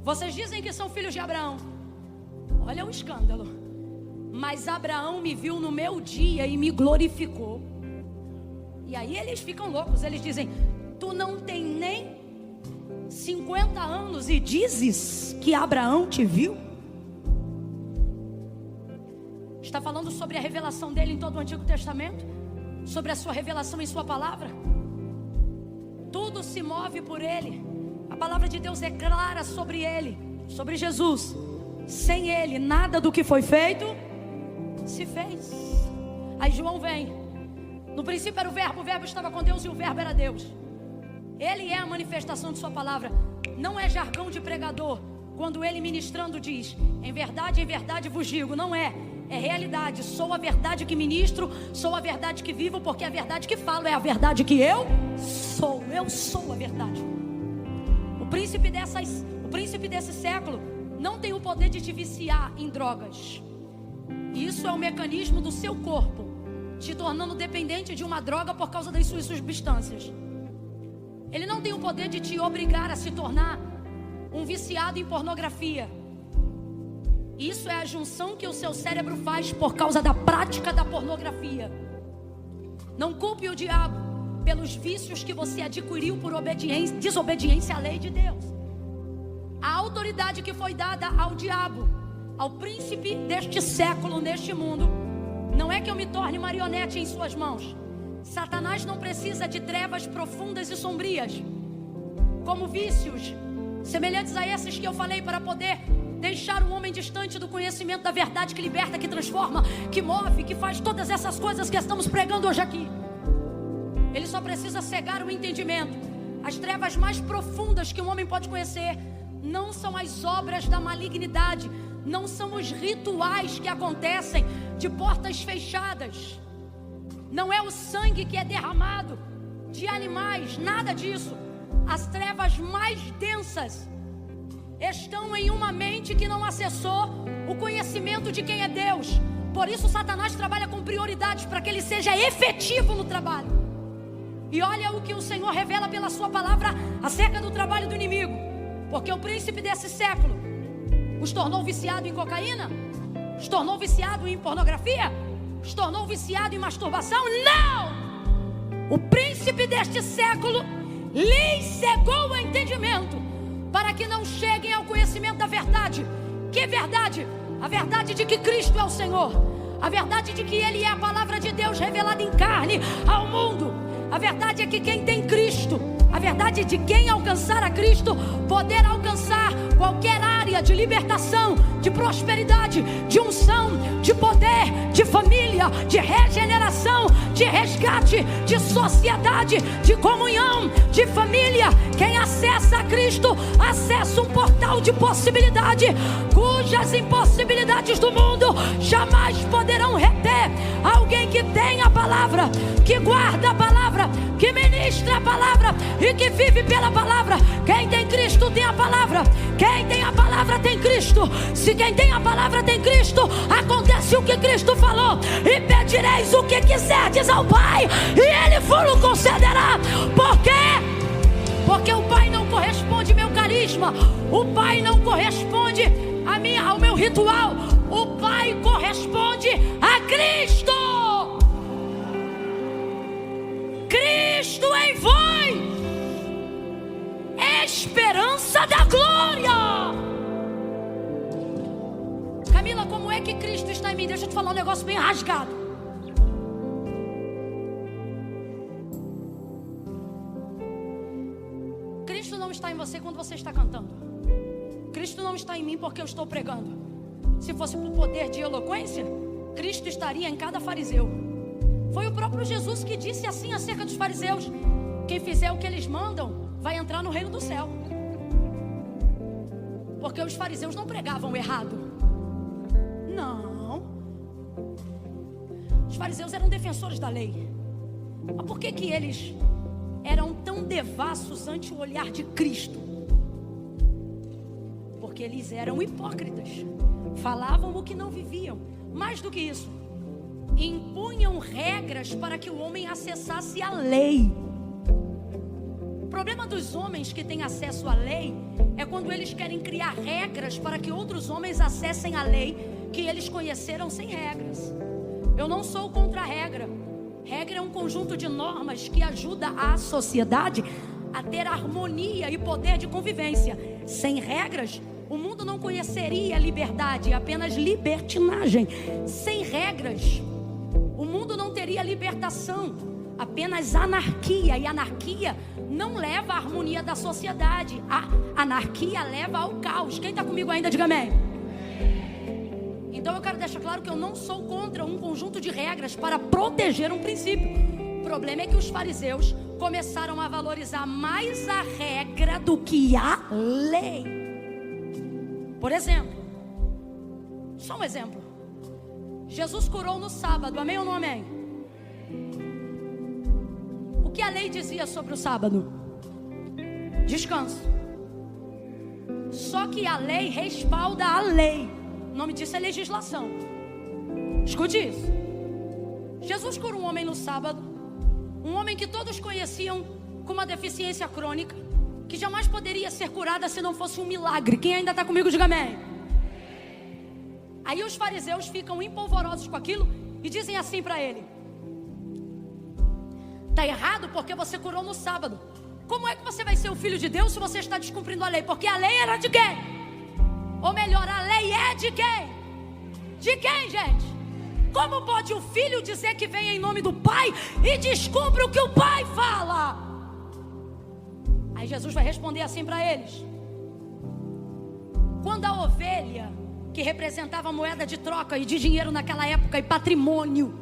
vocês dizem que são filhos de Abraão. Olha o escândalo. Mas Abraão me viu no meu dia e me glorificou. E aí eles ficam loucos. Eles dizem: tu não tem nem 50 anos e dizes que Abraão te viu? Está falando sobre a revelação dele em todo o Antigo Testamento, sobre a sua revelação em sua palavra. Tudo se move por ele. A palavra de Deus é clara sobre ele, sobre Jesus. Sem ele, nada do que foi feito se fez. Aí João vem. No princípio era o verbo estava com Deus e o verbo era Deus. Ele é a manifestação de sua palavra. Não é jargão de pregador quando ele ministrando diz: em verdade vos digo. Não é. É realidade. Sou a verdade que ministro, sou a verdade que vivo, porque a verdade que falo é a verdade que eu sou. Eu sou a verdade. O príncipe desse século não tem o poder de te viciar em drogas. Isso é o mecanismo do seu corpo te tornando dependente de uma droga por causa das suas substâncias. Ele não tem o poder de te obrigar a se tornar um viciado em pornografia. Isso é a junção que o seu cérebro faz por causa da prática da pornografia. Não culpe o diabo pelos vícios que você adquiriu por desobediência à lei de Deus. A autoridade que foi dada ao diabo, ao príncipe deste século, neste mundo, não é que eu me torne marionete em suas mãos. Satanás não precisa de trevas profundas e sombrias, como vícios semelhantes a esses que eu falei, para poder deixar o homem distante do conhecimento da verdade que liberta, que transforma, que move, que faz todas essas coisas que estamos pregando hoje aqui. Ele só precisa cegar o entendimento. As trevas mais profundas que um homem pode conhecer não são as obras da malignidade, não são os rituais que acontecem de portas fechadas, não é o sangue que é derramado de animais, nada disso. As trevas mais densas estão em uma mente que não acessou o conhecimento de quem é Deus. Por isso Satanás trabalha com prioridades, para que ele seja efetivo no trabalho. E olha o que o Senhor revela pela sua palavra acerca do trabalho do inimigo. Porque o príncipe desse século os tornou viciado em cocaína, os tornou viciado em pornografia, os tornou viciado em masturbação. Não! O príncipe deste século lhes cegou o entendimento, para que não cheguem ao conhecimento da verdade. Que verdade? A verdade de que Cristo é o Senhor, a verdade de que Ele é a palavra de Deus revelada em carne ao mundo. A verdade é que quem tem Cristo, a verdade de quem alcançar a Cristo, poder alcançar qualquer área de libertação, de prosperidade, de unção, de poder, de família, de regeneração, de resgate, de sociedade, de comunhão, de família. Quem acessa a Cristo, acessa um portal de possibilidade, cujas impossibilidades do mundo jamais poderão reter. Alguém que tem a palavra, que guarda a palavra, que ministra a palavra e que vive pela palavra. Quem tem Cristo tem a palavra. Quem tem a palavra tem Cristo. Se quem tem a palavra tem Cristo, acontece o que Cristo falou: e pedireis o que quiserdes ao Pai, e Ele vos concederá. Por quê? Porque o Pai não corresponde ao meu carisma, o Pai não corresponde ao meu ritual, o Pai corresponde a Cristo. Cristo em vós, esperança da glória. deixa eu te falar um negócio bem rasgado. Cristo não está em você quando você está cantando. Cristo não está em mim porque eu estou pregando. Se fosse por poder de eloquência, Cristo estaria em cada fariseu. Foi o próprio Jesus que disse assim acerca dos fariseus: quem fizer o que eles mandam vai entrar no reino do céu. Porque os fariseus não pregavam errado. Não. Os fariseus eram defensores da lei. Mas por que eles eram tão devassos ante o olhar de Cristo? Porque eles eram hipócritas. Falavam o que não viviam. Mais do que isso, impunham regras para que o homem acessasse a lei. O problema dos homens que têm acesso à lei é quando eles querem criar regras para que outros homens acessem a lei que eles conheceram sem regras. Eu não sou contra a regra. Regra é um conjunto de normas que ajuda a sociedade a ter harmonia e poder de convivência. Sem regras, o mundo não conheceria liberdade, apenas libertinagem. Sem regras, o mundo não teria libertação, apenas anarquia. E anarquia não leva à harmonia da sociedade. A anarquia leva ao caos. Quem está comigo ainda, diga amém. Então eu quero deixar claro que eu não sou contra um conjunto de regras para proteger um princípio. O problema é que os fariseus começaram a valorizar mais a regra do que a lei. Por exemplo, só um exemplo. Jesus curou no sábado, amém ou não amém? O que a lei dizia sobre o sábado? Descanso. Só que a lei respalda a lei. O nome disso é legislação. Escute isso. Jesus curou um homem no sábado. Um homem que todos conheciam com uma deficiência crônica, que jamais poderia ser curada se não fosse um milagre. Quem ainda está comigo, diga amém. Aí os fariseus ficam empolvorosos com aquilo e dizem assim para ele: está errado porque você curou no sábado. Como é que você vai ser o filho de Deus se você está descumprindo a lei? Porque a lei era de quem? Ou melhor, a lei é de quem? De quem, gente? Como pode o filho dizer que vem em nome do pai e descumpre o que o pai fala? Aí Jesus vai responder assim para eles: quando a ovelha, que representava moeda de troca e de dinheiro naquela época e patrimônio,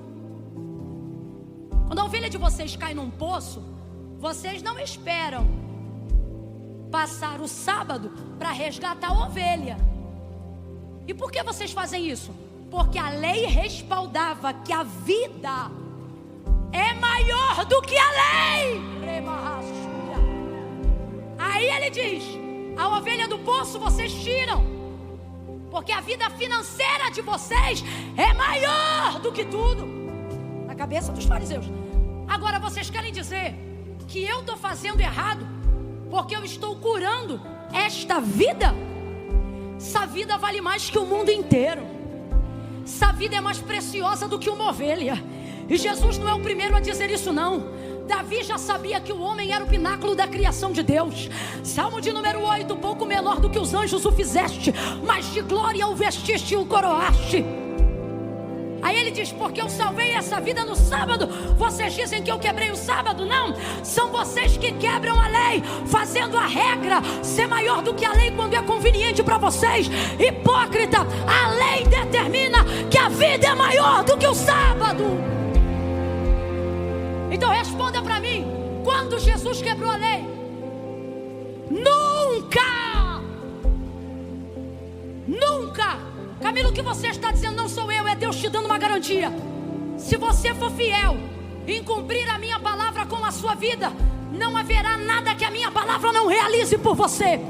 quando a ovelha de vocês cai num poço, vocês não esperam passar o sábado para resgatar a ovelha. E por que vocês fazem isso? Porque a lei respaldava que a vida é maior do que a lei. Aí ele diz: a ovelha do poço vocês tiram, porque a vida financeira de vocês é maior do que tudo. Na cabeça dos fariseus. Agora vocês querem dizer que eu estou fazendo errado porque eu estou curando esta vida? Essa vida vale mais que o mundo inteiro. Essa vida é mais preciosa do que uma ovelha. E Jesus não é o primeiro a dizer isso não. Davi já sabia que o homem era o pináculo da criação de Deus. Salmo de número 8: pouco menor do que os anjos o fizeste, mas de glória o vestiste e o coroaste. Aí ele diz: porque eu salvei essa vida no sábado. Vocês dizem que eu quebrei o sábado? Não, são vocês que quebram a lei, fazendo a regra ser maior do que a lei quando é conveniente para vocês. Hipócrita, a lei determina que a vida é maior do que o sábado. Então responda para mim: quando Jesus quebrou a lei? Nunca! Nunca! Camilo, o que você está dizendo não sou eu, é Deus te dando uma garantia. Se você for fiel em cumprir a minha palavra com a sua vida, não haverá nada que a minha palavra não realize por você.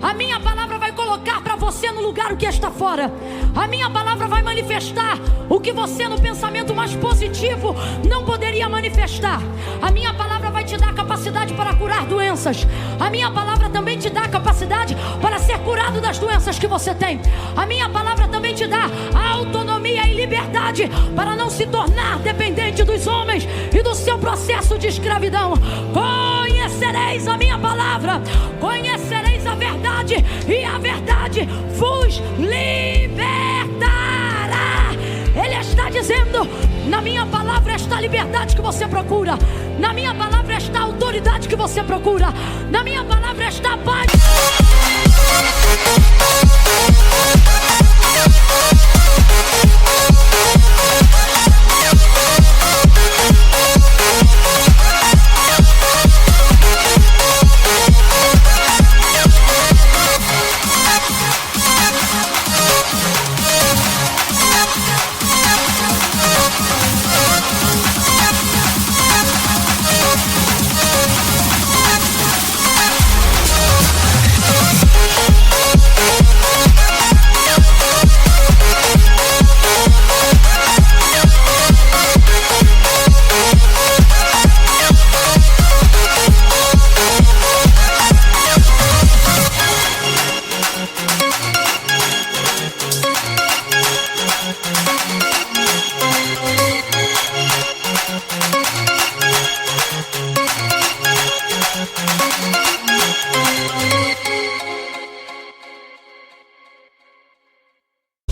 A minha palavra vai colocar para você no lugar o que está fora. A minha palavra vai manifestar o que você no pensamento mais positivo não poderia manifestar. A minha palavra vai te dar capacidade para curar doenças. A minha palavra também te dá capacidade para ser curado das doenças que você tem. A minha palavra também te dá autonomia e liberdade para não se tornar dependente dos homens e do seu processo de escravidão. Conhecereis a minha palavra, conhecereis a verdade, e a verdade vos libertará. está dizendo: na minha palavra está a liberdade que você procura, na minha palavra está a autoridade que você procura, na minha palavra está a paz.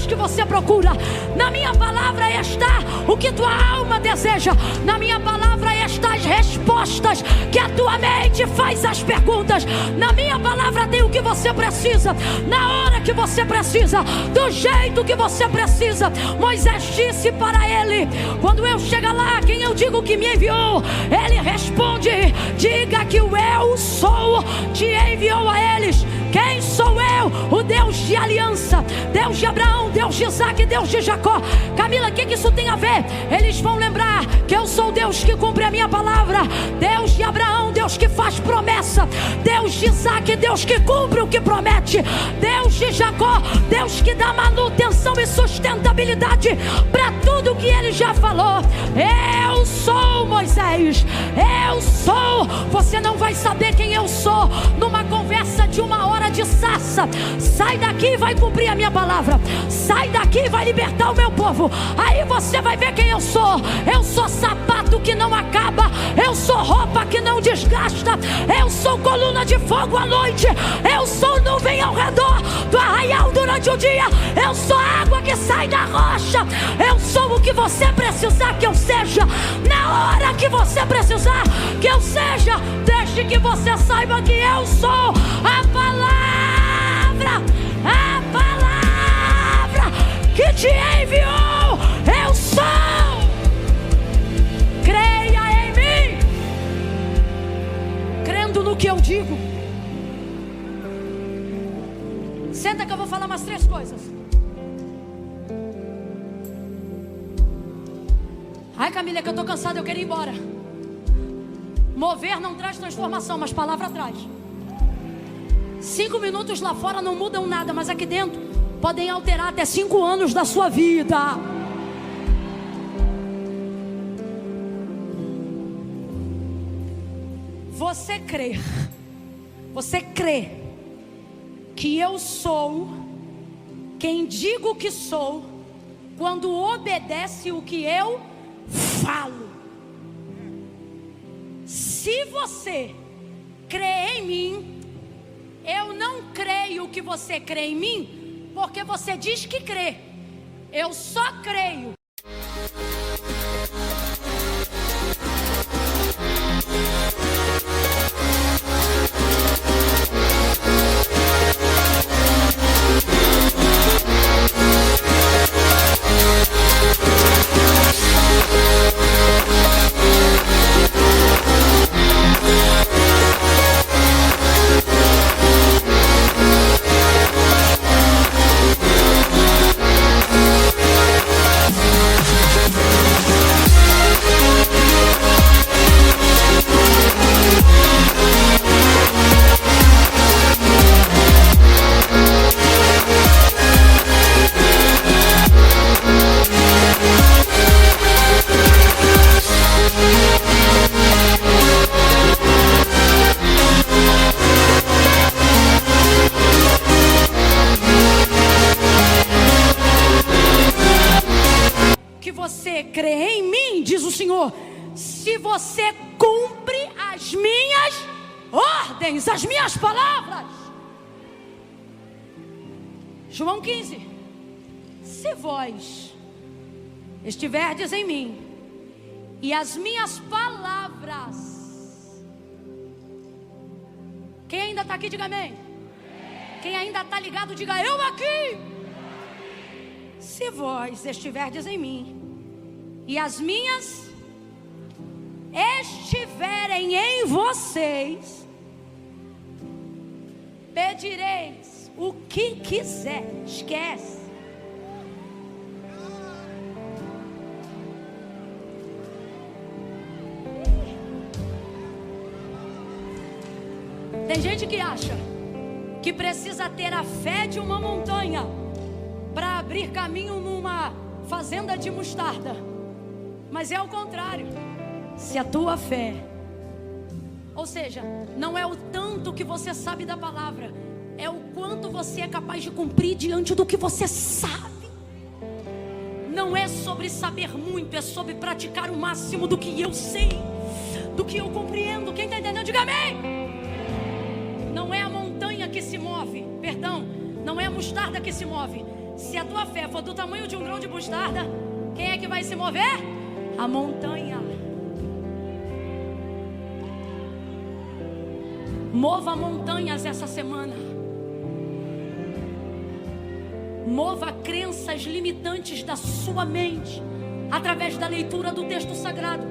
Que você procura, na minha palavra está o que tua alma deseja, na minha palavra está as respostas que a tua mente faz as perguntas, na minha palavra tem o que você precisa, na hora que você precisa, do jeito que você precisa. Moisés disse para ele: quando eu chegar lá, quem eu digo que me enviou? Ele responde: diga que o eu sou te enviou a eles. Quem sou eu? O Deus de aliança, Deus de Abraão, Deus de Isaac, Deus de Jacó. Camila, o que isso tem a ver? Eles vão lembrar que eu sou Deus que cumpre a minha palavra, Deus de Abraão, Deus que faz promessa, Deus de Isaac, Deus que cumpre o que promete, Deus de Jacó, Deus que dá manutenção e sustentabilidade para tudo que ele já falou. Eu sou, Moisés, eu sou. Você não vai saber quem eu sou numa conversa de uma hora de sarça. Sai daqui e vai cumprir a minha palavra, sai daqui e vai libertar o meu povo. Aí você vai ver quem eu sou. Eu sou sapato que não acaba, eu sou roupa que não desgasta, eu sou coluna de fogo à noite, eu sou nuvem ao redor do arraial durante o dia, eu sou água que sai da rocha, eu sou o que você precisar que eu seja, na hora que você precisar que eu seja. Desde que você saiba que eu sou a palavra que te enviou. Eu sou. Creia em mim, crendo no que eu digo. Senta que eu vou falar umas 3 coisas. Ai, Camila, é que eu tô cansada, eu quero ir embora. Mover não traz transformação, mas palavra traz. 5 minutos lá fora não mudam nada, mas aqui dentro podem alterar até 5 anos da sua vida. Você crê que eu sou quem digo que sou quando obedece o que eu falo. Se você crê em mim, eu não creio que você crê em mim porque você diz que crê. Eu só creio. Crê em mim, diz o Senhor, se você cumpre as minhas ordens, as minhas palavras. João 15. Se vós estiverdes em mim, e as minhas palavras. Quem ainda está aqui, diga amém. Quem ainda está ligado, diga eu aqui. Se vós estiverdes em mim, e as minhas estiverem em vocês, pedireis o que quiser. Esquece. Tem gente que acha que precisa ter a fé de uma montanha para abrir caminho numa fazenda de mostarda. Mas é o contrário. Se a tua fé, ou seja, não é o tanto que você sabe da palavra, é o quanto você é capaz de cumprir diante do que você sabe. Não é sobre saber muito, é sobre praticar o máximo do que eu sei, do que eu compreendo. Quem está entendendo, diga amém. Não é a montanha que se move, perdão, não é a mostarda que se move. Se a tua fé for do tamanho de um grão de mostarda, quem é que vai se mover? A montanha. Mova montanhas essa semana. Mova crenças limitantes da sua mente, através da leitura do texto sagrado,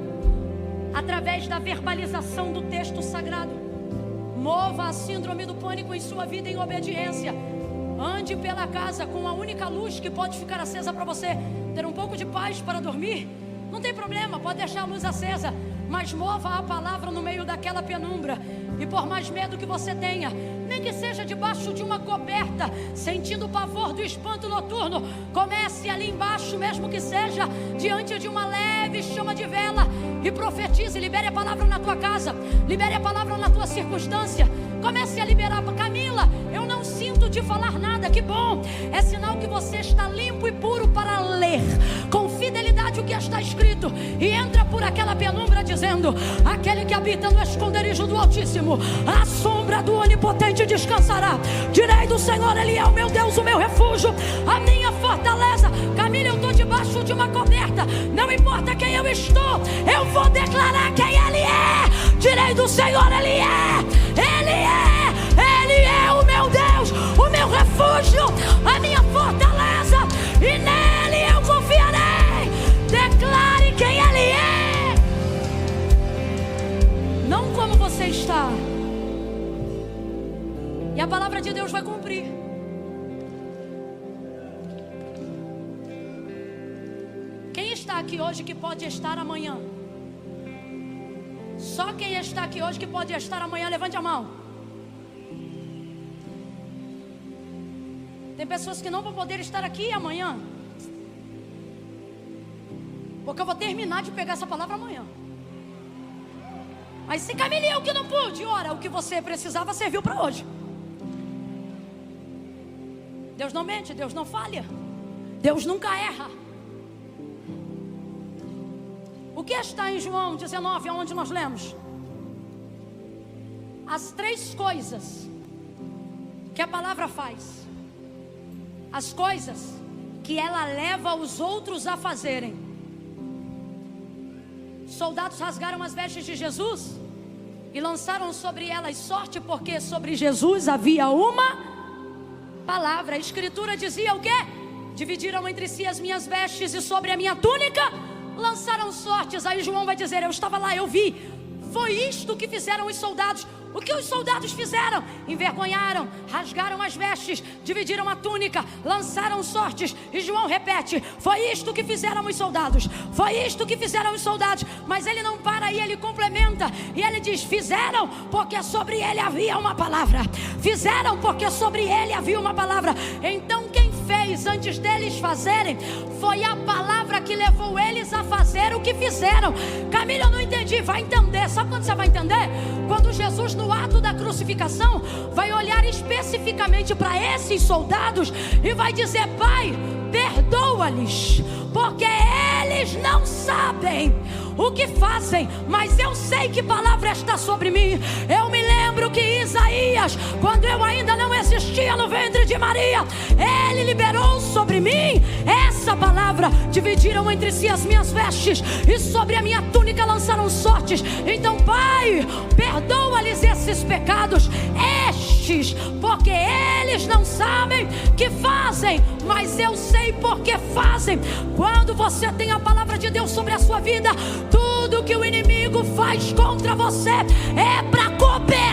através da verbalização do texto sagrado. Mova a síndrome do pânico em sua vida em obediência. Ande pela casa com a única luz que pode ficar acesa para você ter um pouco de paz para dormir. Não tem problema, pode deixar a luz acesa, mas mova a palavra no meio daquela penumbra. E por mais medo que você tenha, nem que seja debaixo de uma coberta, sentindo o pavor do espanto noturno, comece ali embaixo, mesmo que seja diante de uma leve chama de vela, e profetize. Libere a palavra na tua casa, libere a palavra na tua circunstância. Comece a liberar. Camila, eu não sinto te falar nada. Que bom, é sinal que você está limpo e puro para ler com fidelidade o que está escrito. E entra por aquela penumbra dizendo: aquele que habita no esconderijo do Altíssimo, a sombra do Onipotente descansará. Direi do Senhor, Ele é o meu Deus, o meu refúgio, a minha fortaleza. Camila, eu estou debaixo de uma coberta, não importa quem eu estou, eu vou declarar quem Ele é. Direi do Senhor, Ele é o meu Deus, o meu refúgio, a minha fortaleza, e nele eu confiarei. Declare quem Ele é, não como você está. E a palavra de Deus vai cumprir. Quem está aqui hoje que pode estar amanhã? Só quem está aqui hoje que pode estar amanhã, levante a mão. Tem pessoas que não vão poder estar aqui amanhã, porque eu vou terminar de pegar essa palavra amanhã. Mas se Camila, eu que não pude, ora, o que você precisava serviu para hoje. Deus não mente, Deus não falha, Deus nunca erra. O que está em João 19, onde nós lemos? As 3 coisas que a palavra faz. As coisas que ela leva os outros a fazerem. Soldados rasgaram as vestes de Jesus e lançaram sobre elas sorte, porque sobre Jesus havia uma palavra. A Escritura dizia o quê? Dividiram entre si as minhas vestes e sobre a minha túnica lançaram sortes. Aí João vai dizer: eu estava lá, eu vi. Foi isto que fizeram os soldados. O que os soldados fizeram? Envergonharam, rasgaram as vestes, dividiram a túnica, lançaram sortes. E João repete: foi isto que fizeram os soldados. Foi isto que fizeram os soldados. Mas ele não para aí, ele complementa. E ele diz: fizeram porque sobre ele havia uma palavra. Fizeram porque sobre ele havia uma palavra. Então quem fez antes deles fazerem foi a palavra que levou eles a fazer o que fizeram. Camila, eu não entendi. Vai entender. Sabe quando você vai entender? Quando Jesus, no ato da crucificação, vai olhar especificamente para esses soldados e vai dizer: Pai, perdoa-lhes, porque eles não sabem o que fazem. Mas eu sei que palavra está sobre mim. Eu me lembro que Isaías, quando eu ainda não existia no ventre de Maria, ele liberou sobre mim essa diz a palavra: dividiram entre si as minhas vestes, e sobre a minha túnica lançaram sortes. Então, Pai, perdoa-lhes esses pecados, porque eles não sabem que fazem, mas eu sei porque fazem. Quando você tem a palavra de Deus sobre a sua vida, tudo que o inimigo faz contra você é para cooperar